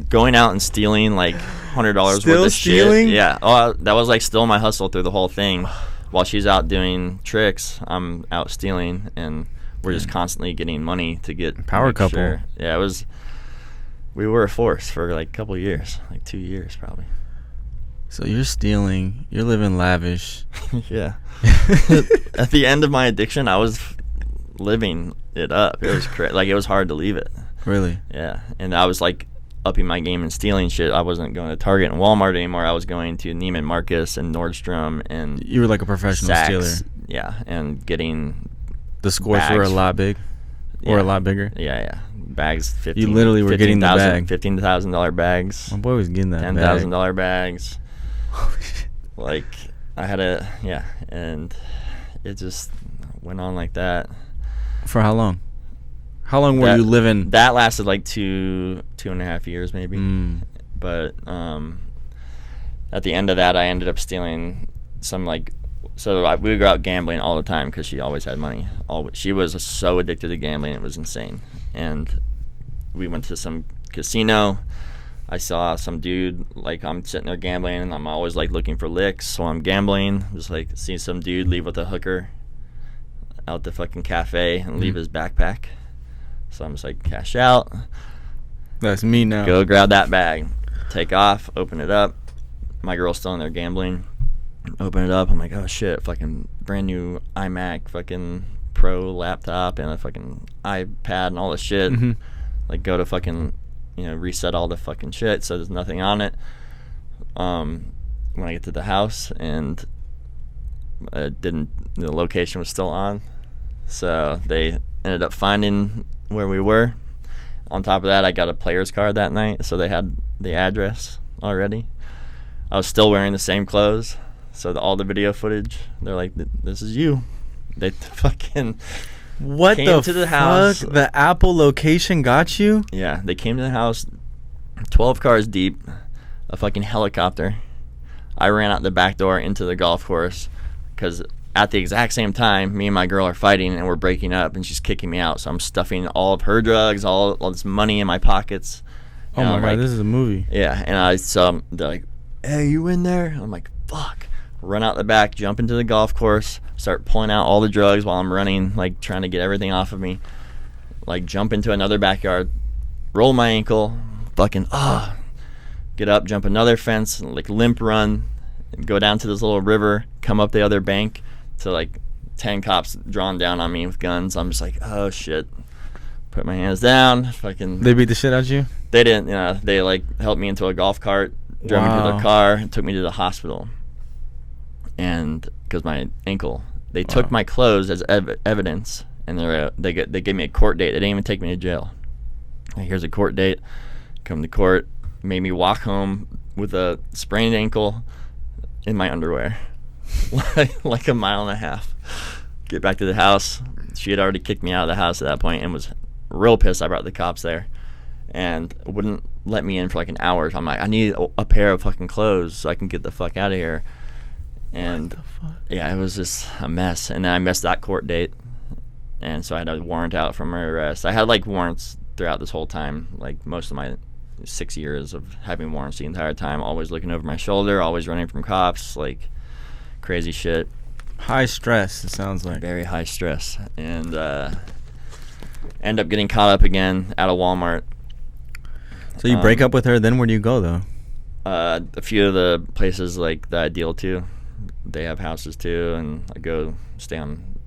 Going out and stealing like $100 worth of stealing? Shit. Yeah. Oh, that was like still my hustle through the whole thing. While she's out doing tricks, I'm out stealing, and we're just constantly getting money to get power couple. Sure. Yeah, it was. We were a force for like a couple of years, like 2 years probably. So you're stealing, you're living lavish. Yeah. At the end of my addiction, I was living it up. It was like it was hard to leave it. Really? Yeah, and I was like upping my game and stealing shit. I wasn't going to Target and Walmart anymore. I was going to Neiman Marcus and Nordstrom and you were like a professional Saks, stealer. Yeah, and getting the scores were a lot big, or a lot bigger. Yeah. Bags. 15, you literally were getting the bag. $15,000 bags. My boy was getting that. $10,000 bags. Like I had and it just went on like that. For how long? How long were you living? That lasted like two and a half years maybe. But at the end of that, I ended up stealing some we would go out gambling all the time because she always had money. She was so addicted to gambling, it was insane. And we went to some casino. I saw some dude, like I'm sitting there gambling, and I'm always like looking for licks, so I'm gambling. Just like see some dude leave with a hooker out the fucking cafe and leave his backpack. So I'm just like, cash out. That's me now. Go grab that bag. Take off, open it up. My girl's still in there gambling. Open it up. I'm like, oh shit, fucking brand new iMac, fucking Pro laptop, and a fucking iPad and all this shit. Like go to fucking, reset all the fucking shit so there's nothing on it. When I get to the house, and the location was still on. So they ended up finding where we were. On top of that, I got a player's card that night, so they had the address already. I was still wearing the same clothes, so all the video footage, they're like, this is you. They fucking came to the house. The Apple location got you? Yeah, they came to the house, 12 cars deep, a fucking helicopter. I ran out the back door into the golf course because at the exact same time, me and my girl are fighting and we're breaking up, and she's kicking me out. So I'm stuffing all of her drugs, all this money in my pockets. Oh my God, this is a movie. Yeah, and they're like, hey, you in there? I'm like, fuck. Run out the back, jump into the golf course, start pulling out all the drugs while I'm running, like trying to get everything off of me. Like jump into another backyard, roll my ankle, fucking get up, jump another fence, like limp run, go down to this little river, come up the other bank to like 10 cops drawn down on me with guns. I'm just like, oh shit. Put my hands down, fucking. They beat the shit out of you? They didn't, they like helped me into a golf cart, drove me to their car, and took me to the hospital. And because my ankle, they took my clothes as evidence, and they gave me a court date. They didn't even take me to jail. Here's a court date. Come to court, made me walk home with a sprained ankle in my underwear, like a mile and a half. Get back to the house. She had already kicked me out of the house at that point and was real pissed. I brought the cops there and wouldn't let me in for like an hour. So I'm like, I need a pair of fucking clothes so I can get the fuck out of here. And yeah, it was just a mess. And then I missed that court date, and so I had a warrant out for my arrest. I had like warrants throughout this whole time, like most of my 6 years of having warrants the entire time, always looking over my shoulder, always running from cops, like crazy shit. High stress, it sounds like. Very high stress. And end up getting caught up again at a Walmart. So you break up with her, then where do you go though? A few of the places like that I deal to, they have houses too, and I go stay on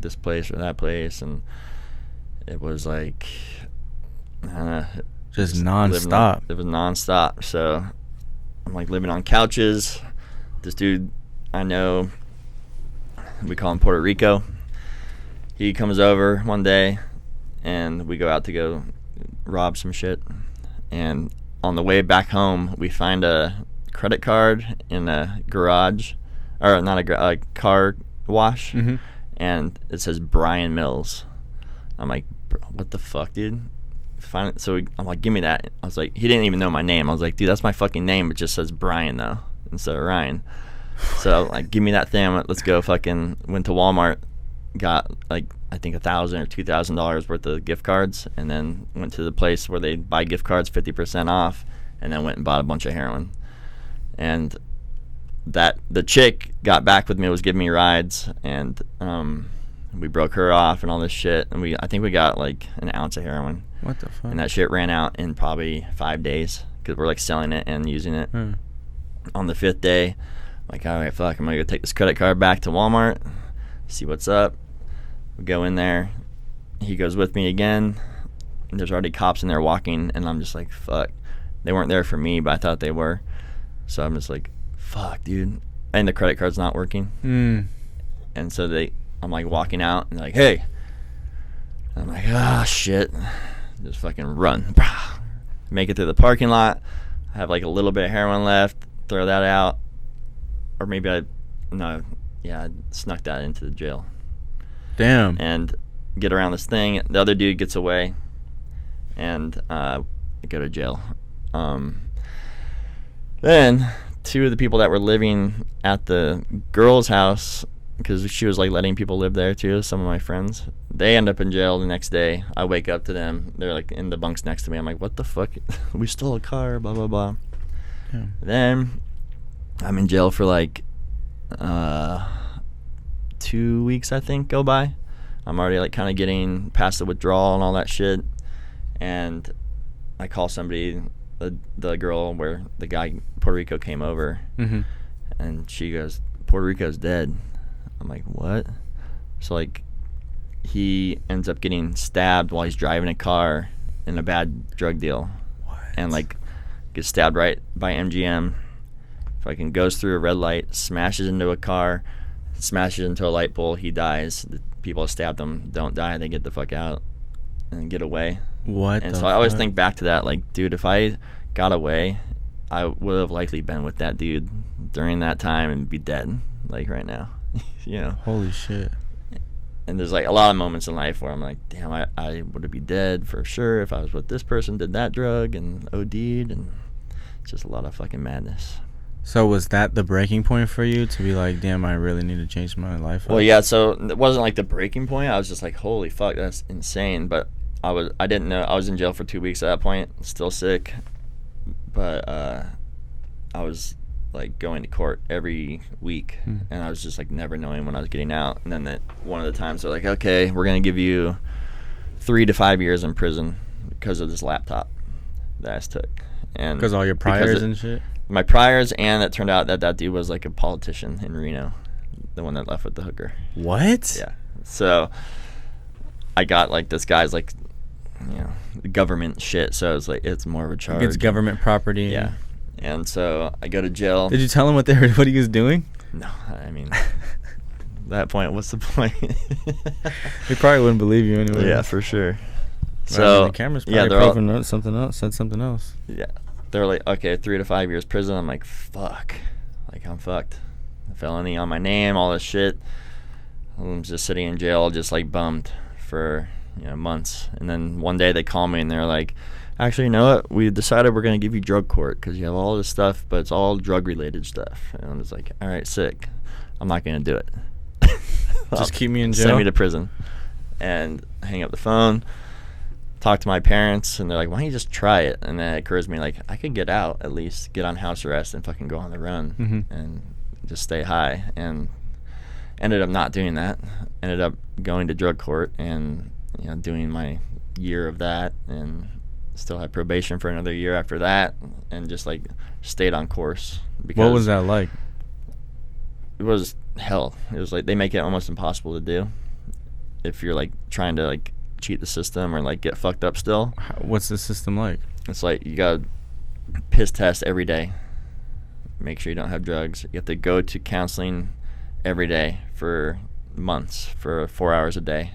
this place or that place, and it was like just non-stop. It was non-stop. So I'm like living on couches, this dude I know, we call him Puerto Rico. He comes over one day, and we go out to go rob some shit. And on the way back home, we find a credit card in a garage, or not a car wash, and it says Brian Mills. I'm like, what the fuck, dude? I'm like, give me that. I was like, he didn't even know my name. I was like, dude, that's my fucking name. It just says Brian though instead of Ryan. So like, give me that thing. Let's go. Fucking went to Walmart, got like I think $1,000 or $2,000 worth of gift cards, and then went to the place where they buy gift cards 50% off, and then went and bought a bunch of heroin. And that the chick got back with me, was giving me rides, and we broke her off and all this shit, and I think we got like an ounce of heroin. What the fuck? And that shit ran out in probably 5 days because we're like selling it and using it. On the 5th day, like, all right, fuck, I'm gonna go take this credit card back to Walmart, see what's up. We go in there, he goes with me again, and there's already cops in there walking, and I'm just like, fuck. They weren't there for me, but I thought they were. So I'm just like, fuck, dude. And the credit card's not working. And so I'm like walking out, and they're like, hey. And I'm like, ah, shit. Just fucking run. Make it through the parking lot. I have like a little bit of heroin left. Throw that out. Or maybe I snuck that into the jail. Damn. And get around this thing. The other dude gets away, and go to jail. Then 2 of the people that were living at the girl's house, because she was like letting people live there too, some of my friends, they end up in jail the next day. I wake up to them. They're like in the bunks next to me. I'm like, what the fuck? We stole a car, blah, blah, blah. Yeah. Then I'm in jail for like 2 weeks, I think, go by. I'm already like kind of getting past the withdrawal and all that shit. And I call somebody, the girl where the guy Puerto Rico came over, and she goes, Puerto Rico's dead. I'm like, what? So like, he ends up getting stabbed while he's driving a car in a bad drug deal. What? And like, gets stabbed right by MGM. Fucking goes through a red light, smashes into a car, smashes into a light pole. He dies. The people that stabbed him don't die. They get the fuck out and get away. What? And so I always think back to that, like, dude, if I got away, I would have likely been with that dude during that time and be dead, like right now. You know. Holy shit. And there's like a lot of moments in life where I'm like, damn, I would be dead for sure if I was with this person, did that drug and OD'd, and it's just a lot of fucking madness. So was that the breaking point for you to be like, damn, I really need to change my life? Well, yeah, so it wasn't like the breaking point. I was just like, holy fuck, that's insane. But I didn't know. I was in jail for 2 weeks at that point, still sick. But I was like going to court every week, and I was just like never knowing when I was getting out. And then one of the times they're like, okay, we're gonna give you 3 to 5 years in prison because of this laptop that I took. And because all your priors and shit. My priors, and it turned out that dude was like a politician in Reno, the one that left with the hooker. What? Yeah. So I got like this guy's like, you know, government shit. So it's like, it's more of a charge. It's government property. Yeah. And so I go to jail. Did you tell him what he was doing? No, I mean, at that point, what's the point? He probably wouldn't believe you anyway. Yeah, for sure. So I mean, the camera's probably something else. Said something else. Yeah. They're like, okay, 3 to 5 years prison. I'm like, fuck. Like, I'm fucked. A felony on my name, all this shit. I'm just sitting in jail, just like bummed for, months. And then one day they call me and they're like, actually, you know what? We decided we're going to give you drug court because you have all this stuff, but it's all drug-related stuff. And I'm just like, all right, sick. I'm not going to do it. Just keep me in jail? Send me to prison. And hang up the phone. Talk to my parents, and they're like, why don't you just try it? And then it occurs to me, like, I could get out at least, get on house arrest and fucking go on the run and just stay high. And ended up not doing that. Ended up going to drug court and, doing my year of that, and still had probation for another year after that, and just, like, stayed on course. Because what was that like? It was hell. It was like, they make it almost impossible to do if you're, like, trying to, like, cheat the system or like get fucked up still. What's the system like? It's like you gotta piss test every day, make sure you don't have drugs. You have to go to counseling every day for months, for 4 hours a day.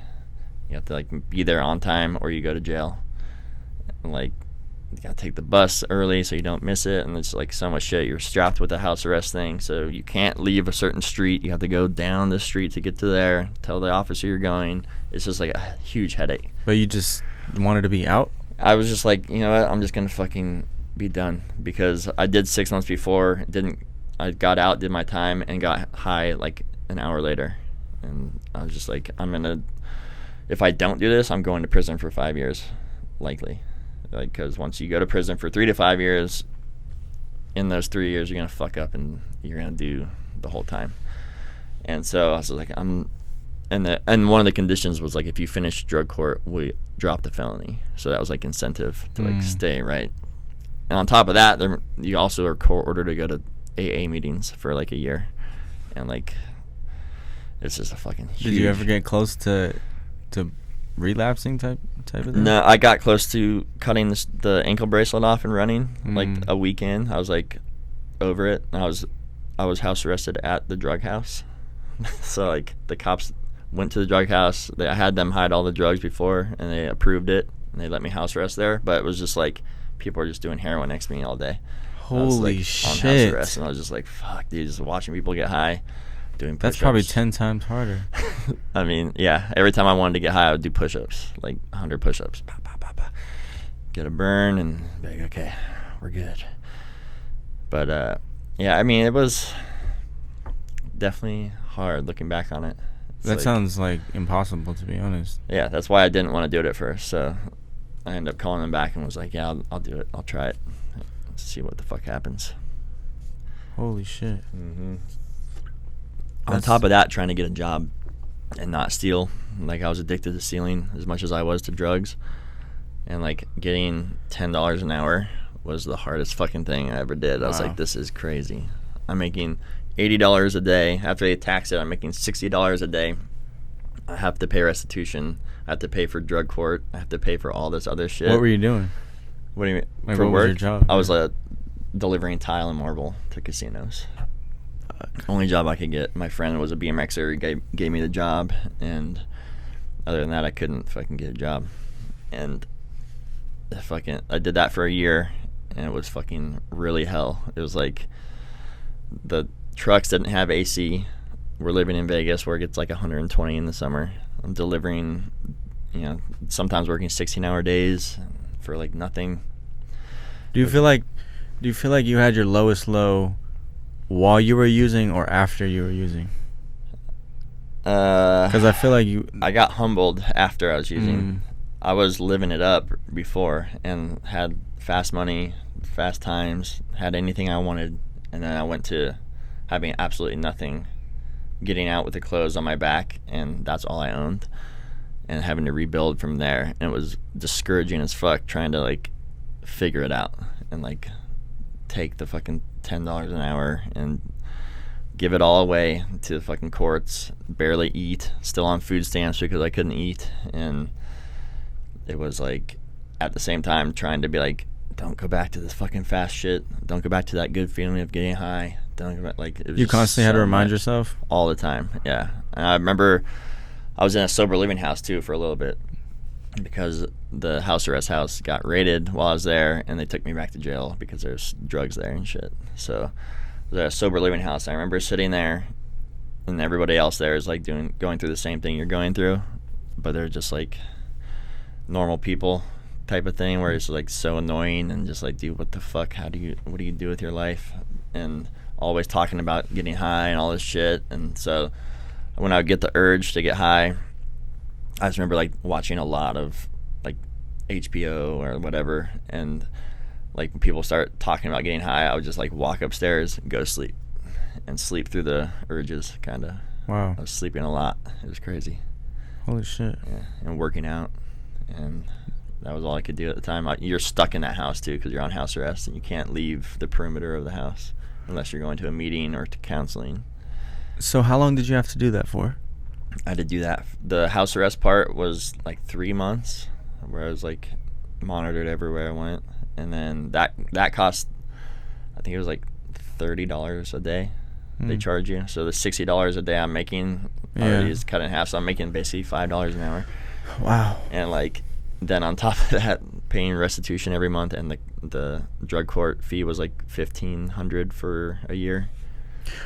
You have to like be there on time or you go to jail. And like you gotta take the bus early so you don't miss it, and it's like so much shit. You're strapped with a house arrest thing, so you can't leave a certain street. You have to go down the street to get to there, tell the officer you're going. It's just like a huge headache. But you just wanted to be out? I was just like, you know what, I'm just gonna fucking be done, because I did 6 months before, I got out, did my time, and got high like an hour later. And I was just like, if I don't do this, I'm going to prison for 5 years, likely. Like, because once you go to prison for 3 to 5 years, in those 3 years, you're going to fuck up and you're going to do the whole time. And so I was like, and one of the conditions was like, if you finish drug court, we drop the felony. So that was like incentive to like stay, right? And on top of that, you also are court ordered to go to AA meetings for like a year. And like, it's just a fucking huge... Did you ever get close to relapsing type of thing? No, I got close to cutting the ankle bracelet off and running like a weekend. I was like over it. I was house arrested at the drug house. So like the cops went to the drug house. I had them hide all the drugs before, and they approved it, and they let me house arrest there. But it was just like people were just doing heroin next to me all day. Holy shit! On house arrest, and I was just like, fuck, dude, just watching people get high. Doing push-ups. That's probably 10 times harder. I mean, yeah. Every time I wanted to get high, I would do push-ups, like 100 push-ups. Bah, bah, bah, bah. Get a burn and be like, okay, we're good. But yeah, I mean, it was definitely hard looking back on it. That sounds like impossible, to be honest. Yeah, that's why I didn't want to do it at first. So I ended up calling them back and was like, yeah, I'll do it. I'll try it. Let's see what the fuck happens. Holy shit. Mm-hmm. On top of that, trying to get a job and not steal. Like, I was addicted to stealing as much as I was to drugs. And, like, getting $10 an hour was the hardest fucking thing I ever did. I was like, this is crazy. I'm making $80 a day. After they tax it, I'm making $60 a day. I have to pay restitution. I have to pay for drug court. I have to pay for all this other shit. What were you doing? What do you mean? Like, for what work? was your job? I was delivering tile and marble to casinos. Only job I could get. My friend was a BMXer. He gave me the job, and other than that, I couldn't fucking get a job. And I did that for a year, and it was fucking really hell. It was like the trucks didn't have AC. We're living in Vegas where it gets like 120 in the summer. I'm delivering, sometimes working 16-hour days for like nothing. Do you feel like you had your lowest low while you were using or after you were using? Because I feel like I got humbled after I was using. I was living it up before and had fast money, fast times, had anything I wanted, and then I went to having absolutely nothing, getting out with the clothes on my back, and that's all I owned, and having to rebuild from there. And it was discouraging as fuck trying to like figure it out and like take the fucking $10 an hour and give it all away to the fucking courts, barely eat, still on food stamps because I couldn't eat. And it was like at the same time trying to be like, don't go back to this fucking fast shit, don't go back to that good feeling of getting high, don't go back. Like, it was you constantly had to remind yourself all the time. Yeah. And I remember I was in a sober living house too for a little bit because the house arrest house got raided while I was there, and they took me back to jail because there's drugs there and shit. So it was a sober living house. I remember sitting there, and everybody else there is like going through the same thing you're going through, but they're just like normal people type of thing where it's like so annoying and just like, dude, what the fuck? What do you do with your life? And always talking about getting high and all this shit. And so when I would get the urge to get high, I just remember like watching a lot of like HBO or whatever, and like when people start talking about getting high, I would just like walk upstairs and go to sleep and sleep through the urges, kind of. Wow. I was sleeping a lot. It was crazy. Holy shit. Yeah, and working out, and that was all I could do at the time. You're stuck in that house too because you're on house arrest, and you can't leave the perimeter of the house unless you're going to a meeting or to counseling. So how long did you have to do that for? I had to do that. The house arrest part was like 3 months, where I was like monitored everywhere I went, and then that cost, I think it was like $30 a day they charge you. So the $60 a day I'm making already is cut in half. So I'm making basically $5 an hour. Wow. And like then on top of that, paying restitution every month, and the drug court fee was like $1,500 for a year.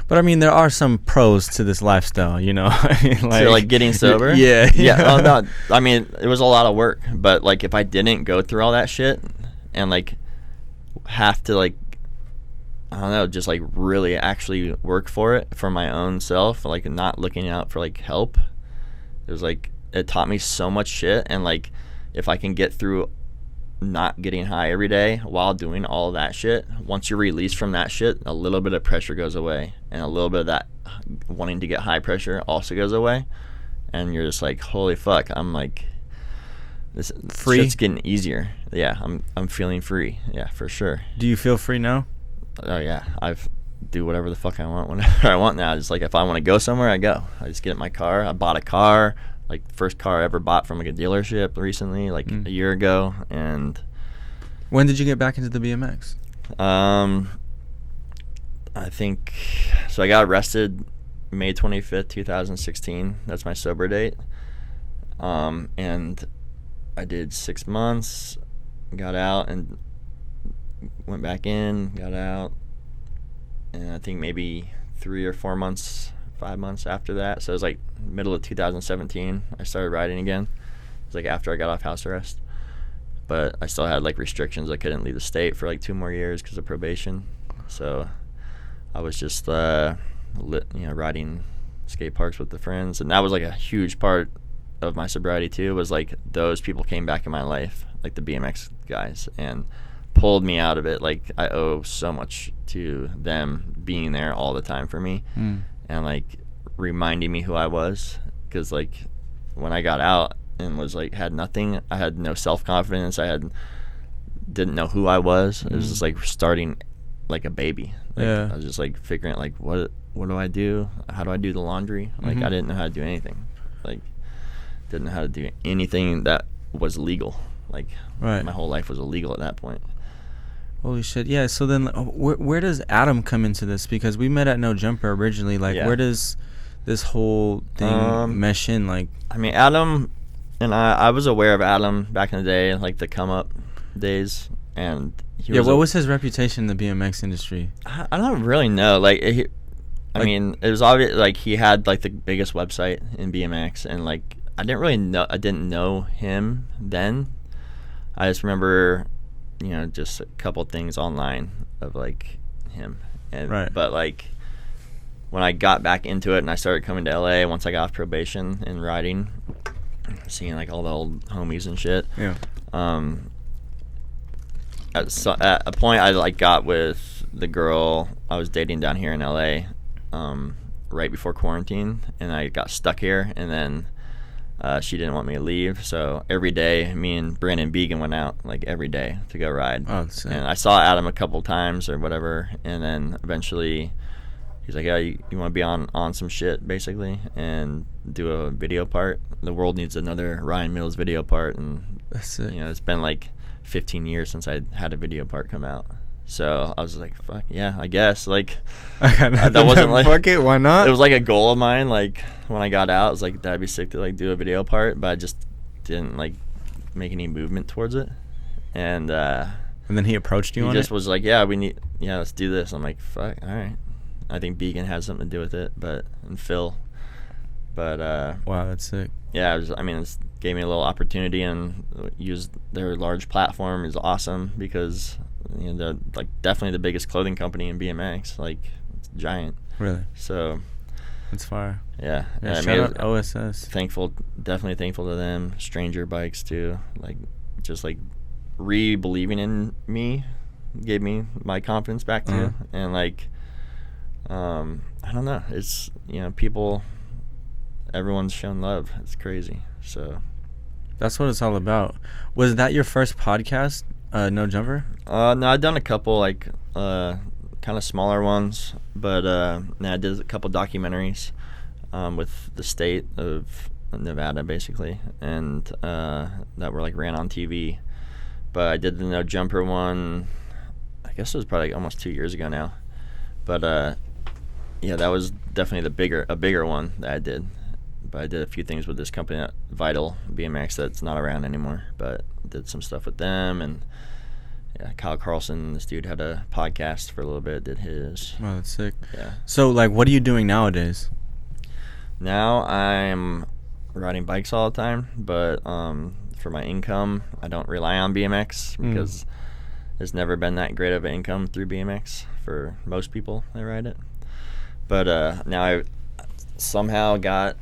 But I mean, there are some pros to this lifestyle, you know. I mean, like, so like getting sober. Yeah. Oh no, I mean it was a lot of work. But like if I didn't go through all that shit and like have to like, I don't know, just like really actually work for it for my own self, like not looking out for like help, it was like it taught me so much shit. And like if I can get through not getting high every day while doing all of that shit, once you're released from that shit, a little bit of pressure goes away, and a little bit of that wanting to get high pressure also goes away, and you're just like, holy fuck, I'm like, this free. Shit's getting easier. Yeah, I'm feeling free. Yeah, for sure. Do you feel free now? Oh yeah, I've do whatever the fuck I want whenever I want now. Just like if I want to go somewhere, I go. I just get in my car. I bought a car, like first car I ever bought from like a dealership recently, like a year ago. And when did you get back into the BMX? I think so. I got arrested May 25th, 2016. That's my sober date. And I did 6 months, got out, and went back in, got out, and I think maybe 3 or 4 months, 5 months after that. So it was like middle of 2017. I started riding again. It was like after I got off house arrest, but I still had like restrictions. I couldn't leave the state for like 2 more years because of probation. So I was just riding skate parks with the friends, and that was like a huge part of my sobriety too. Was like those people came back in my life, like the BMX guys, and pulled me out of it. Like I owe so much to them being there all the time for me, and like reminding me who I was. Because like when I got out and was like had nothing, I had no self-confidence, didn't know who I was. It was just like starting like a baby. Like, I was just like figuring like what do I do, how do I do the laundry. Like I didn't know how to do anything. Like didn't know how to do anything that was legal. Like my whole life was illegal at that point. Holy shit. Yeah, so then where does Adam come into this? Because we met at No Jumper originally. Like where does this whole thing mesh in? Like, I mean, Adam and I was aware of Adam back in the day, like the come up days, and what was his reputation in the BMX industry? I don't really know. Like I mean, it was obvious. Like he had like the biggest website in BMX, and like I didn't know him then. I just remember, just a couple things online of like him, and but like when I got back into it and I started coming to LA once I got off probation and riding, seeing like all the old homies and shit. Yeah. At a point I like got with the girl I was dating down here in LA, right before quarantine, and I got stuck here, and then she didn't want me to leave, so every day me and Brandon Began went out like every day to go ride. And I saw Adam a couple times or whatever, and then eventually he's like, yeah, you want to be on some shit basically and do a video part. The world needs another Ryan Mills video part, and it's been like 15 years since I had a video part come out. So I was like, fuck yeah, I guess. Like, that wasn't like, fuck it, why not? It was like a goal of mine. Like when I got out, I was like, that'd be sick to like do a video part, but I just didn't like make any movement towards it. And then he approached you on it? He just was like, let's do this. I'm like, fuck, all right. I think Began has something to do with it, and Phil. But wow, that's sick. Yeah, it gave me a little opportunity, and use their large platform is awesome because they're like definitely the biggest clothing company in BMX. Like it's giant. Really? So that's fire. Yeah. Shout out OSS. Definitely thankful to them. Stranger Bikes too. Like just like believing in me gave me my confidence back too. And like I don't know. It's people. Everyone's shown love. It's crazy. So that's what it's all about. Was that your first podcast, No Jumper? No, I've done a couple like kind of smaller ones, but I did a couple documentaries with the state of Nevada basically, and that were like ran on TV. But I did the No Jumper one, I guess it was probably almost 2 years ago now. But yeah, that was definitely a bigger one that I did. But I did a few things with this company, Vital BMX, that's not around anymore. But did some stuff with them, and yeah, Kyle Carlson, this dude had a podcast for a little bit, did his. Oh, that's sick. Yeah. So, like, what are you doing nowadays? Now I'm riding bikes all the time, but for my income, I don't rely on BMX because there's never been that great of an income through BMX for most people that ride it. But now I somehow got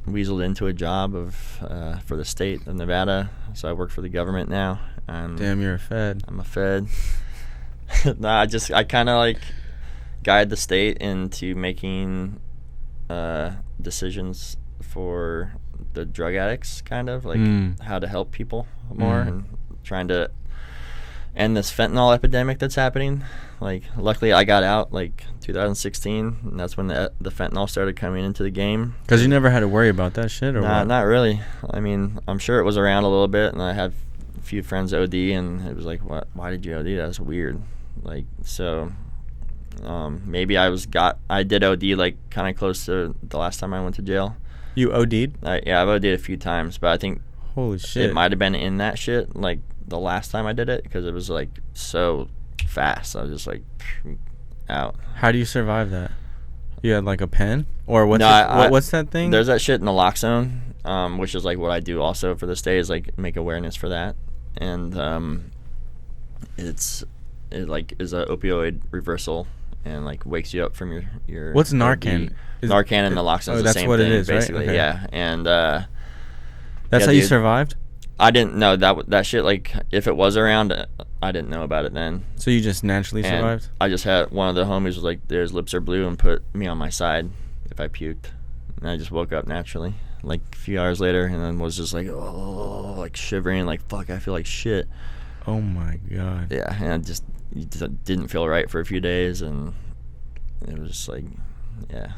weaseled into a job for the state of Nevada, so I work for the government now. Damn, you're a Fed. I'm a Fed. Nah, I kind of like guide the state into making decisions for the drug addicts, kind of like how to help people more and trying to end this fentanyl epidemic that's happening. Like, luckily I got out like 2016, and that's when the fentanyl started coming into the game. Because you never had to worry about that shit, or Nah, what? Not really. I mean, I'm sure it was around a little bit, and I had a few friends OD, and it was like, what? Why did you OD? That's weird. Like, so maybe I did OD like kind of close to the last time I went to jail. You OD'd? Yeah, I've OD'd a few times, but I think holy shit, it might have been in that shit like the last time I did it, because it was like so fast. I was just like out. How do you survive that? You had like a pen, or what's what's that thing? There's that shit in the lock zone, which is like what I do also for this day, is like make awareness for that, and it is a opioid reversal, and like wakes you up from your what's Narcan? Narcan and naloxone is the same thing, it is, basically. Right? Okay. Yeah, and that's how you survived? I didn't know that shit. Like, if it was around, I didn't know about it then. So you just naturally survived? I just had one of the homies was like, "There's lips are blue," and put me on my side if I puked, and I just woke up naturally, like a few hours later, and then was just like, oh, like shivering, like fuck, I feel like shit. Oh my god. Yeah, and I just didn't feel right for a few days, and it was just like, yeah.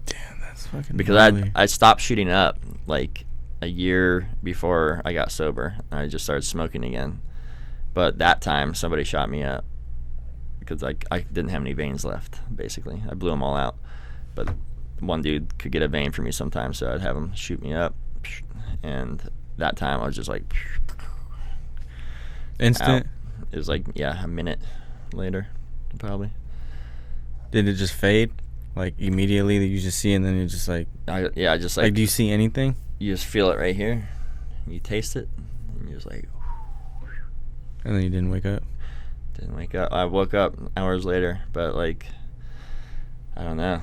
Damn, that's fucking. Because I stopped shooting up like a year before I got sober. I just started smoking again, but that time somebody shot me up because I didn't have any veins left. Basically, I blew them all out, but one dude could get a vein for me sometimes, so I'd have him shoot me up, and that time I was just like instant. Out. It was like, yeah, a minute later, probably. Did it just fade, like immediately that you just see, and then you just like? I just like. Do you see anything? You just feel it right here. You taste it, and you're just like. And then you didn't wake up? Didn't wake up. I woke up hours later, but like, I don't know.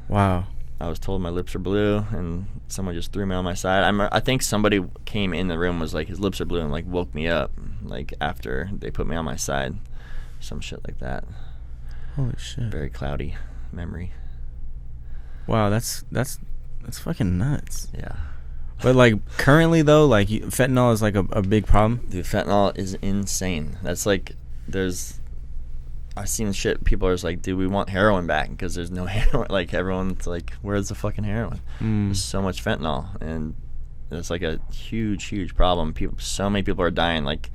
Wow. I was told my lips are blue, and someone just threw me on my side. I think somebody came in the room, was like, his lips are blue, and like woke me up, like after they put me on my side, some shit like that. Holy shit. Very cloudy memory. Wow, that's fucking nuts. Yeah. But like currently though, like fentanyl is like a big problem. Dude, fentanyl is insane. That's like, I've seen shit. People are just like, dude, we want heroin back because there's no heroin. Like, everyone's like, where's the fucking heroin? There's so much fentanyl, and it's like a huge problem. So many people are dying. Like,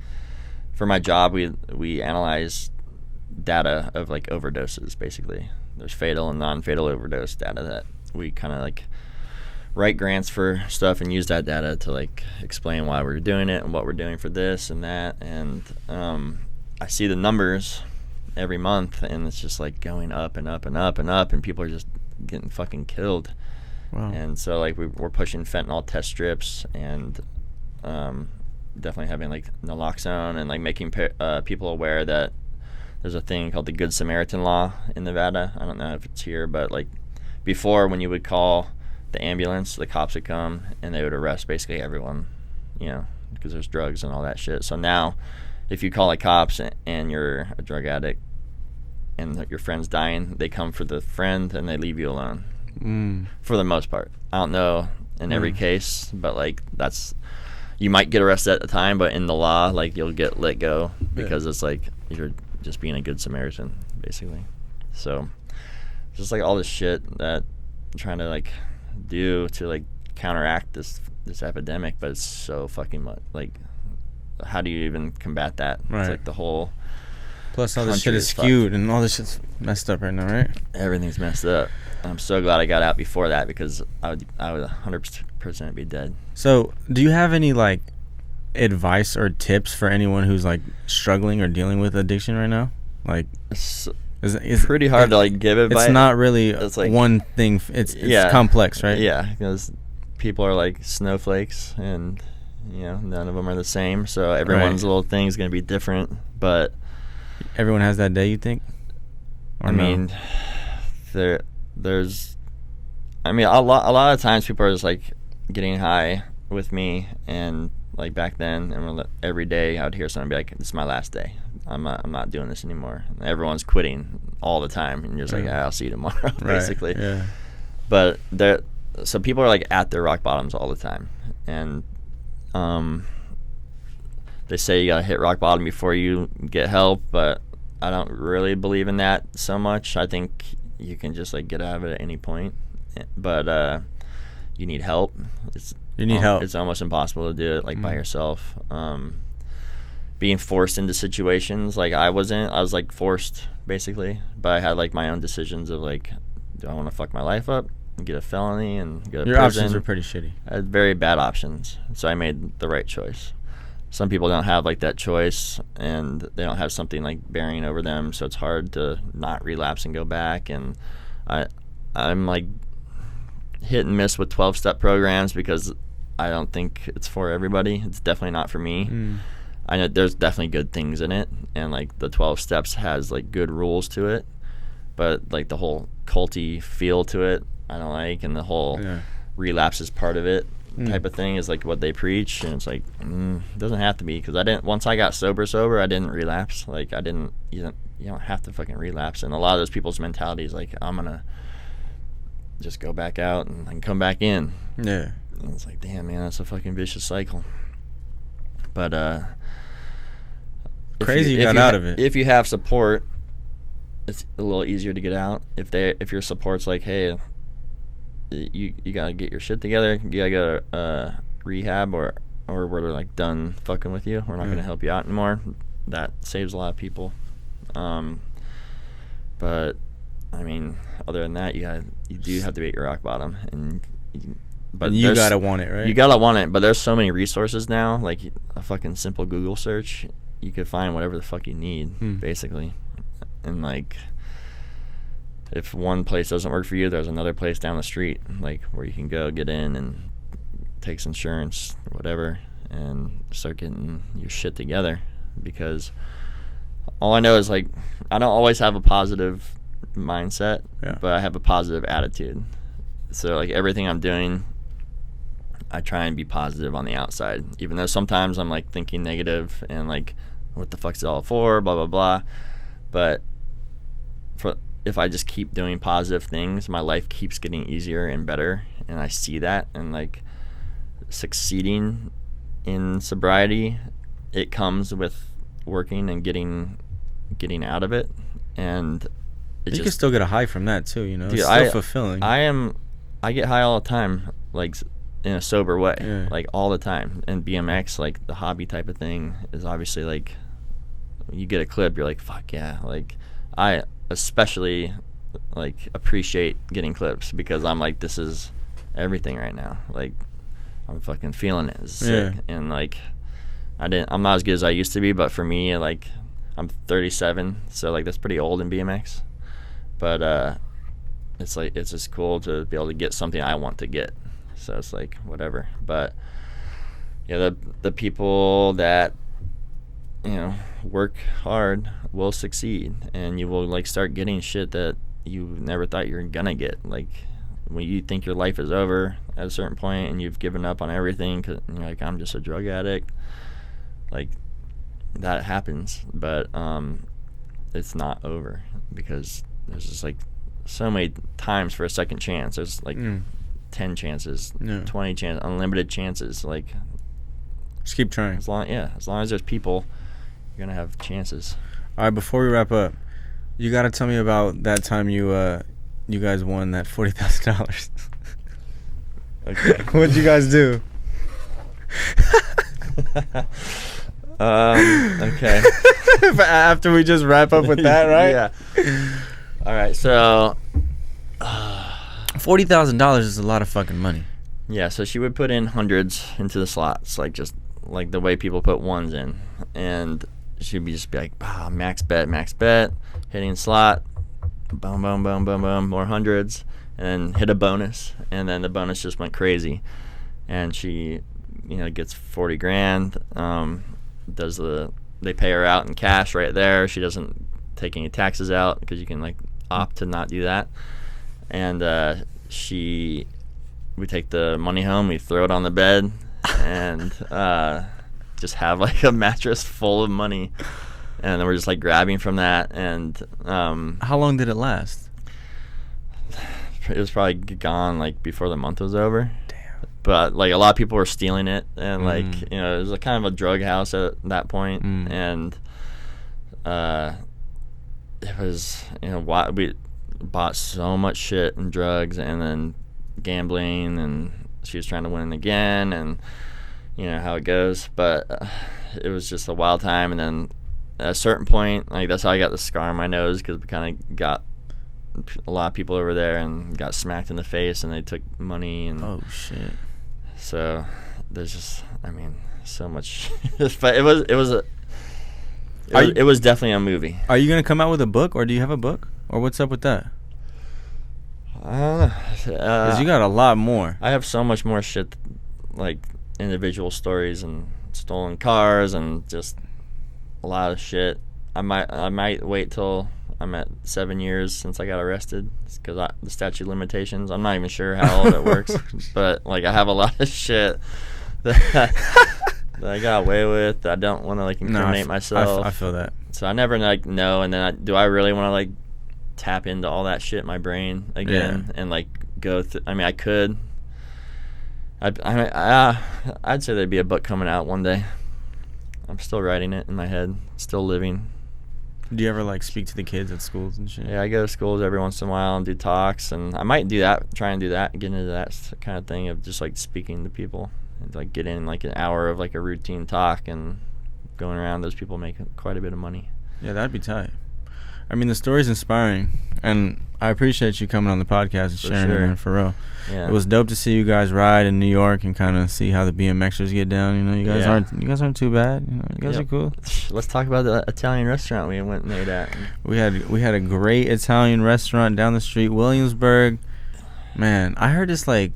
for my job, we analyze data of like overdoses. Basically, there's fatal and non-fatal overdose data that we kind of like write grants for stuff and use that data to like explain why we're doing it and what we're doing for this and that. And I see the numbers every month, and it's just like going up and up and up and up, and people are just getting fucking killed. Wow. And so like we're pushing fentanyl test strips, and definitely having like naloxone, and like making people aware that there's a thing called the Good Samaritan law in Nevada. I don't know if it's here, but like before, when you would call the ambulance, the cops would come and they would arrest basically everyone, you know, because there's drugs and all that shit. So now if you call the cops and you're a drug addict and your friend's dying, they come for the friend and they leave you alone. For the most part. I don't know in every case, but like you might get arrested at the time, but in the law, like you'll get let go because it's like you're just being a good Samaritan, basically. So just like all this shit that I'm trying to like do to like counteract this epidemic, but it's so fucking much. Like, how do you even combat that? Right. It's like the whole Plus all this shit is skewed and all this shit's messed up right now, right? Everything's messed up. I'm so glad I got out before that, because I would 100% be dead. So, do you have any like advice or tips for anyone who's like struggling or dealing with addiction right now? Like, it's pretty hard to like give advice. It's not really like one thing. It's complex, right? Yeah, because people are like snowflakes, and none of them are the same. So everyone's little thing is gonna be different. But everyone has that day, you think? Or mean, there's a lot of times people are just like getting high with me, and like back then, and every day I would hear someone be like, "This is my last day. I'm not doing this anymore." And everyone's quitting all the time, and you're just like, "I'll see you tomorrow," basically. Yeah. But so people are like at their rock bottoms all the time, and they say you gotta hit rock bottom before you get help, but I don't really believe in that so much. I think you can just like get out of it at any point, but you need help. You need help. It's almost impossible to do it like by yourself. Being forced into situations like I was like forced basically, but I had like my own decisions of like, do I want to fuck my life up and get a felony and go to prison? Your options are pretty shitty. I had very bad options, so I made the right choice. Some people don't have like that choice, and they don't have something like bearing over them, so it's hard to not relapse and go back. And I'm like hit and miss with 12-step programs, because I don't think it's for everybody. It's definitely not for me. I know there's definitely good things in it, and like the 12 steps has like good rules to it, but like the whole culty feel to it I don't like, and the whole relapse is part of it type of thing is like what they preach, and it's like it doesn't have to be, because once I got sober I didn't relapse. Like you don't have to fucking relapse. And a lot of those people's mentality is like, I'm gonna just go back out and then come back in. And it's like, damn, man, that's a fucking vicious cycle. But crazy you got out of it. If you have support, it's a little easier to get out. If your support's like, hey, you gotta get your shit together, you gotta go to rehab, or we're like done fucking with you, we're not gonna help you out anymore, that saves a lot of people. But I mean, other than that, you do have to be at your rock bottom, but you gotta want it, right? You gotta want it, but there's so many resources now, like a fucking simple Google search, you could find whatever the fuck you need, basically. And like, if one place doesn't work for you, there's another place down the street, like where you can go get in and take some insurance or whatever, and start getting your shit together. Because all I know is like, I don't always have a positive mindset, but I have a positive attitude. So like everything I'm doing, I try and be positive on the outside, even though sometimes I'm like thinking negative and like, what the fuck's it all for, blah blah blah. But if I just keep doing positive things, my life keeps getting easier and better, and I see that. And like, succeeding in sobriety, it comes with working and getting out of it. And you can still get a high from that too, dude, it's still fulfilling. I get high all the time, like in a sober way, like all the time. And BMX, like the hobby type of thing, is obviously like, you get a clip, you're like, fuck yeah. Like, I especially like appreciate getting clips, because I'm like, this is everything right now. Like, I'm fucking feeling it. It's sick. And like, I'm not as good as I used to be, but for me, like, I'm 37, so like that's pretty old in BMX. But it's like, it's just cool to be able to get something I want to get. So it's like, whatever. But yeah, the people that work hard will succeed, and you will like start getting shit that you never thought you were gonna get. Like, when you think your life is over at a certain point and you've given up on everything, cause you're like, I'm just a drug addict, like that happens. But it's not over, because there's just like so many times for a second chance. There's like 10 chances, 20 chances, unlimited chances. Like, just keep trying. As long as there's people, you're gonna have chances. All right, before we wrap up, you gotta tell me about that time you guys won that $40,000. Okay. What'd you guys do? Okay. After we just wrap up with that, right? Yeah. All right, so $40,000 is a lot of fucking money. Yeah, so she would put in hundreds into the slots, like just like the way people put ones in, and she'd be like, max bet, hitting slot, boom, boom, boom, boom, boom, more hundreds, and then hit a bonus, and then the bonus just went crazy, and she, gets 40 grand. They pay her out in cash right there. She doesn't take any taxes out because you can like opt to not do that, and we take the money home, we throw it on the bed, and just have like a mattress full of money, and then we're just like grabbing from that. And how long did it last? It was probably gone like before the month was over. Damn. But like a lot of people were stealing it, and like it was kind of a drug house at that point, and it was we bought so much shit and drugs, and then gambling, and she was trying to win again, and how it goes. But it was just a wild time. And then at a certain point, like that's how I got the scar on my nose, because we kind of got a lot of people over there and got smacked in the face, and they took money. And oh shit. So there's just so much. But it was definitely a movie. Are you gonna come out with a book, or do you have a book, or what's up with that? I don't know. Because you got a lot more. I have so much more shit, like individual stories and stolen cars and just a lot of shit. I might wait till I'm at 7 years since I got arrested, because the statute of limitations. I'm not even sure how all that works, but like I have a lot of shit that I got away with. I don't want to like incriminate myself. I feel that. So I never like know. And then do I really want to like tap into all that shit in my brain again and like go through? I could. I'd say there'd be a book coming out one day. I'm still writing it in my head, still living. Do you ever like speak to the kids at schools and shit? Yeah, I go to schools every once in a while and do talks, and I might do that, try and do that, get into that kind of thing of just like speaking to people, and like get in like an hour of like a routine talk, and going around, those people make quite a bit of money. Yeah, that'd be tight. The story's inspiring, and I appreciate you coming on the podcast and sharing it, man, for real. Yeah. It was dope to see you guys ride in New York and kind of see how the BMXers get down. You guys aren't too bad. You guys are cool. Let's talk about the Italian restaurant we went and ate at. We had a great Italian restaurant down the street, Williamsburg. Man, I heard it's like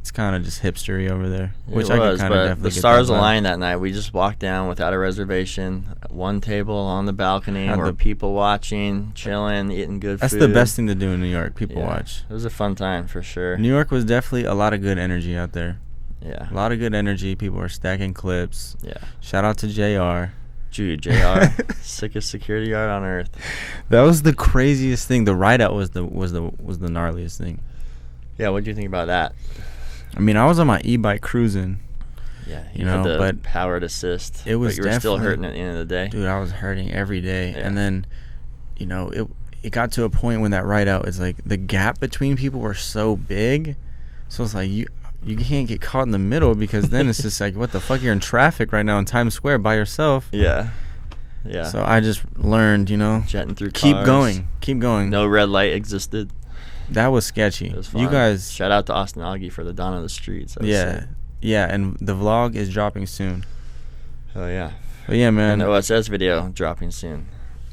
it's kind of just hipstery over there, which I could kind of definitely. The stars aligned that night. We just walked down without a reservation, one table on the balcony, where people watching, chilling, eating good food. That's the best thing to do in New York. People watch. It was a fun time for sure. New York was definitely a lot of good energy out there. Yeah, a lot of good energy. People were stacking clips. Yeah. Shout out to JR. Dude, JR, sickest security guard on earth. That was the craziest thing. The ride out was the gnarliest thing. Yeah, what do you think about that? I was on my e-bike cruising. Yeah, you had the but powered assist. It was, but you were still hurting at the end of the day. Dude, I was hurting every day. Yeah. And then, it got to a point when that ride out is like the gap between people were so big. So it's like you can't get caught in the middle, because then it's just like, what the fuck, you're in traffic right now in Times Square by yourself. Yeah. So I just learned, jetting through keep cars. Keep going. No red light existed. That was sketchy. It was fun. You guys, shout out to Austin Augie for the Dawn of the Streets. Yeah, and the vlog is dropping soon. Oh yeah. But yeah, man. And the OSS video dropping soon.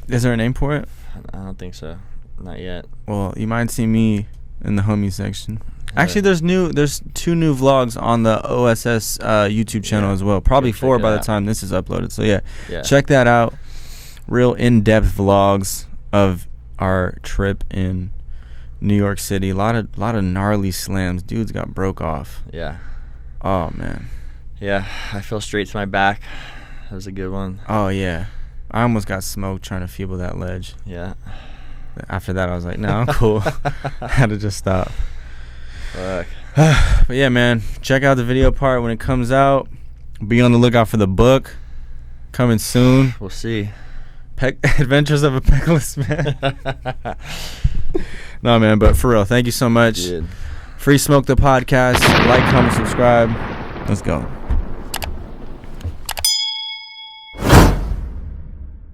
Is there a name for it? I don't think so. Not yet. Well, you might see me in the homie section. Actually, there's 2 new vlogs on the OSS YouTube channel as well. Probably 4 by the time this is uploaded. So yeah, check that out. Real in-depth vlogs of our trip in New York City. A lot of gnarly slams. Dudes got broke off. Yeah. Oh man. Yeah, I fell straight to my back. That was a good one. Oh yeah. I almost got smoked trying to feeble that ledge. Yeah. After that, I was like, no, I'm cool. I had to just stop. Fuck. But yeah, man, check out the video part when it comes out. Be on the lookout for the book coming soon. We'll see. Adventures of a Pegless Man. No, man, but for real, thank you so much. Dude. Free Smoke the podcast. Like, comment, subscribe. Let's go.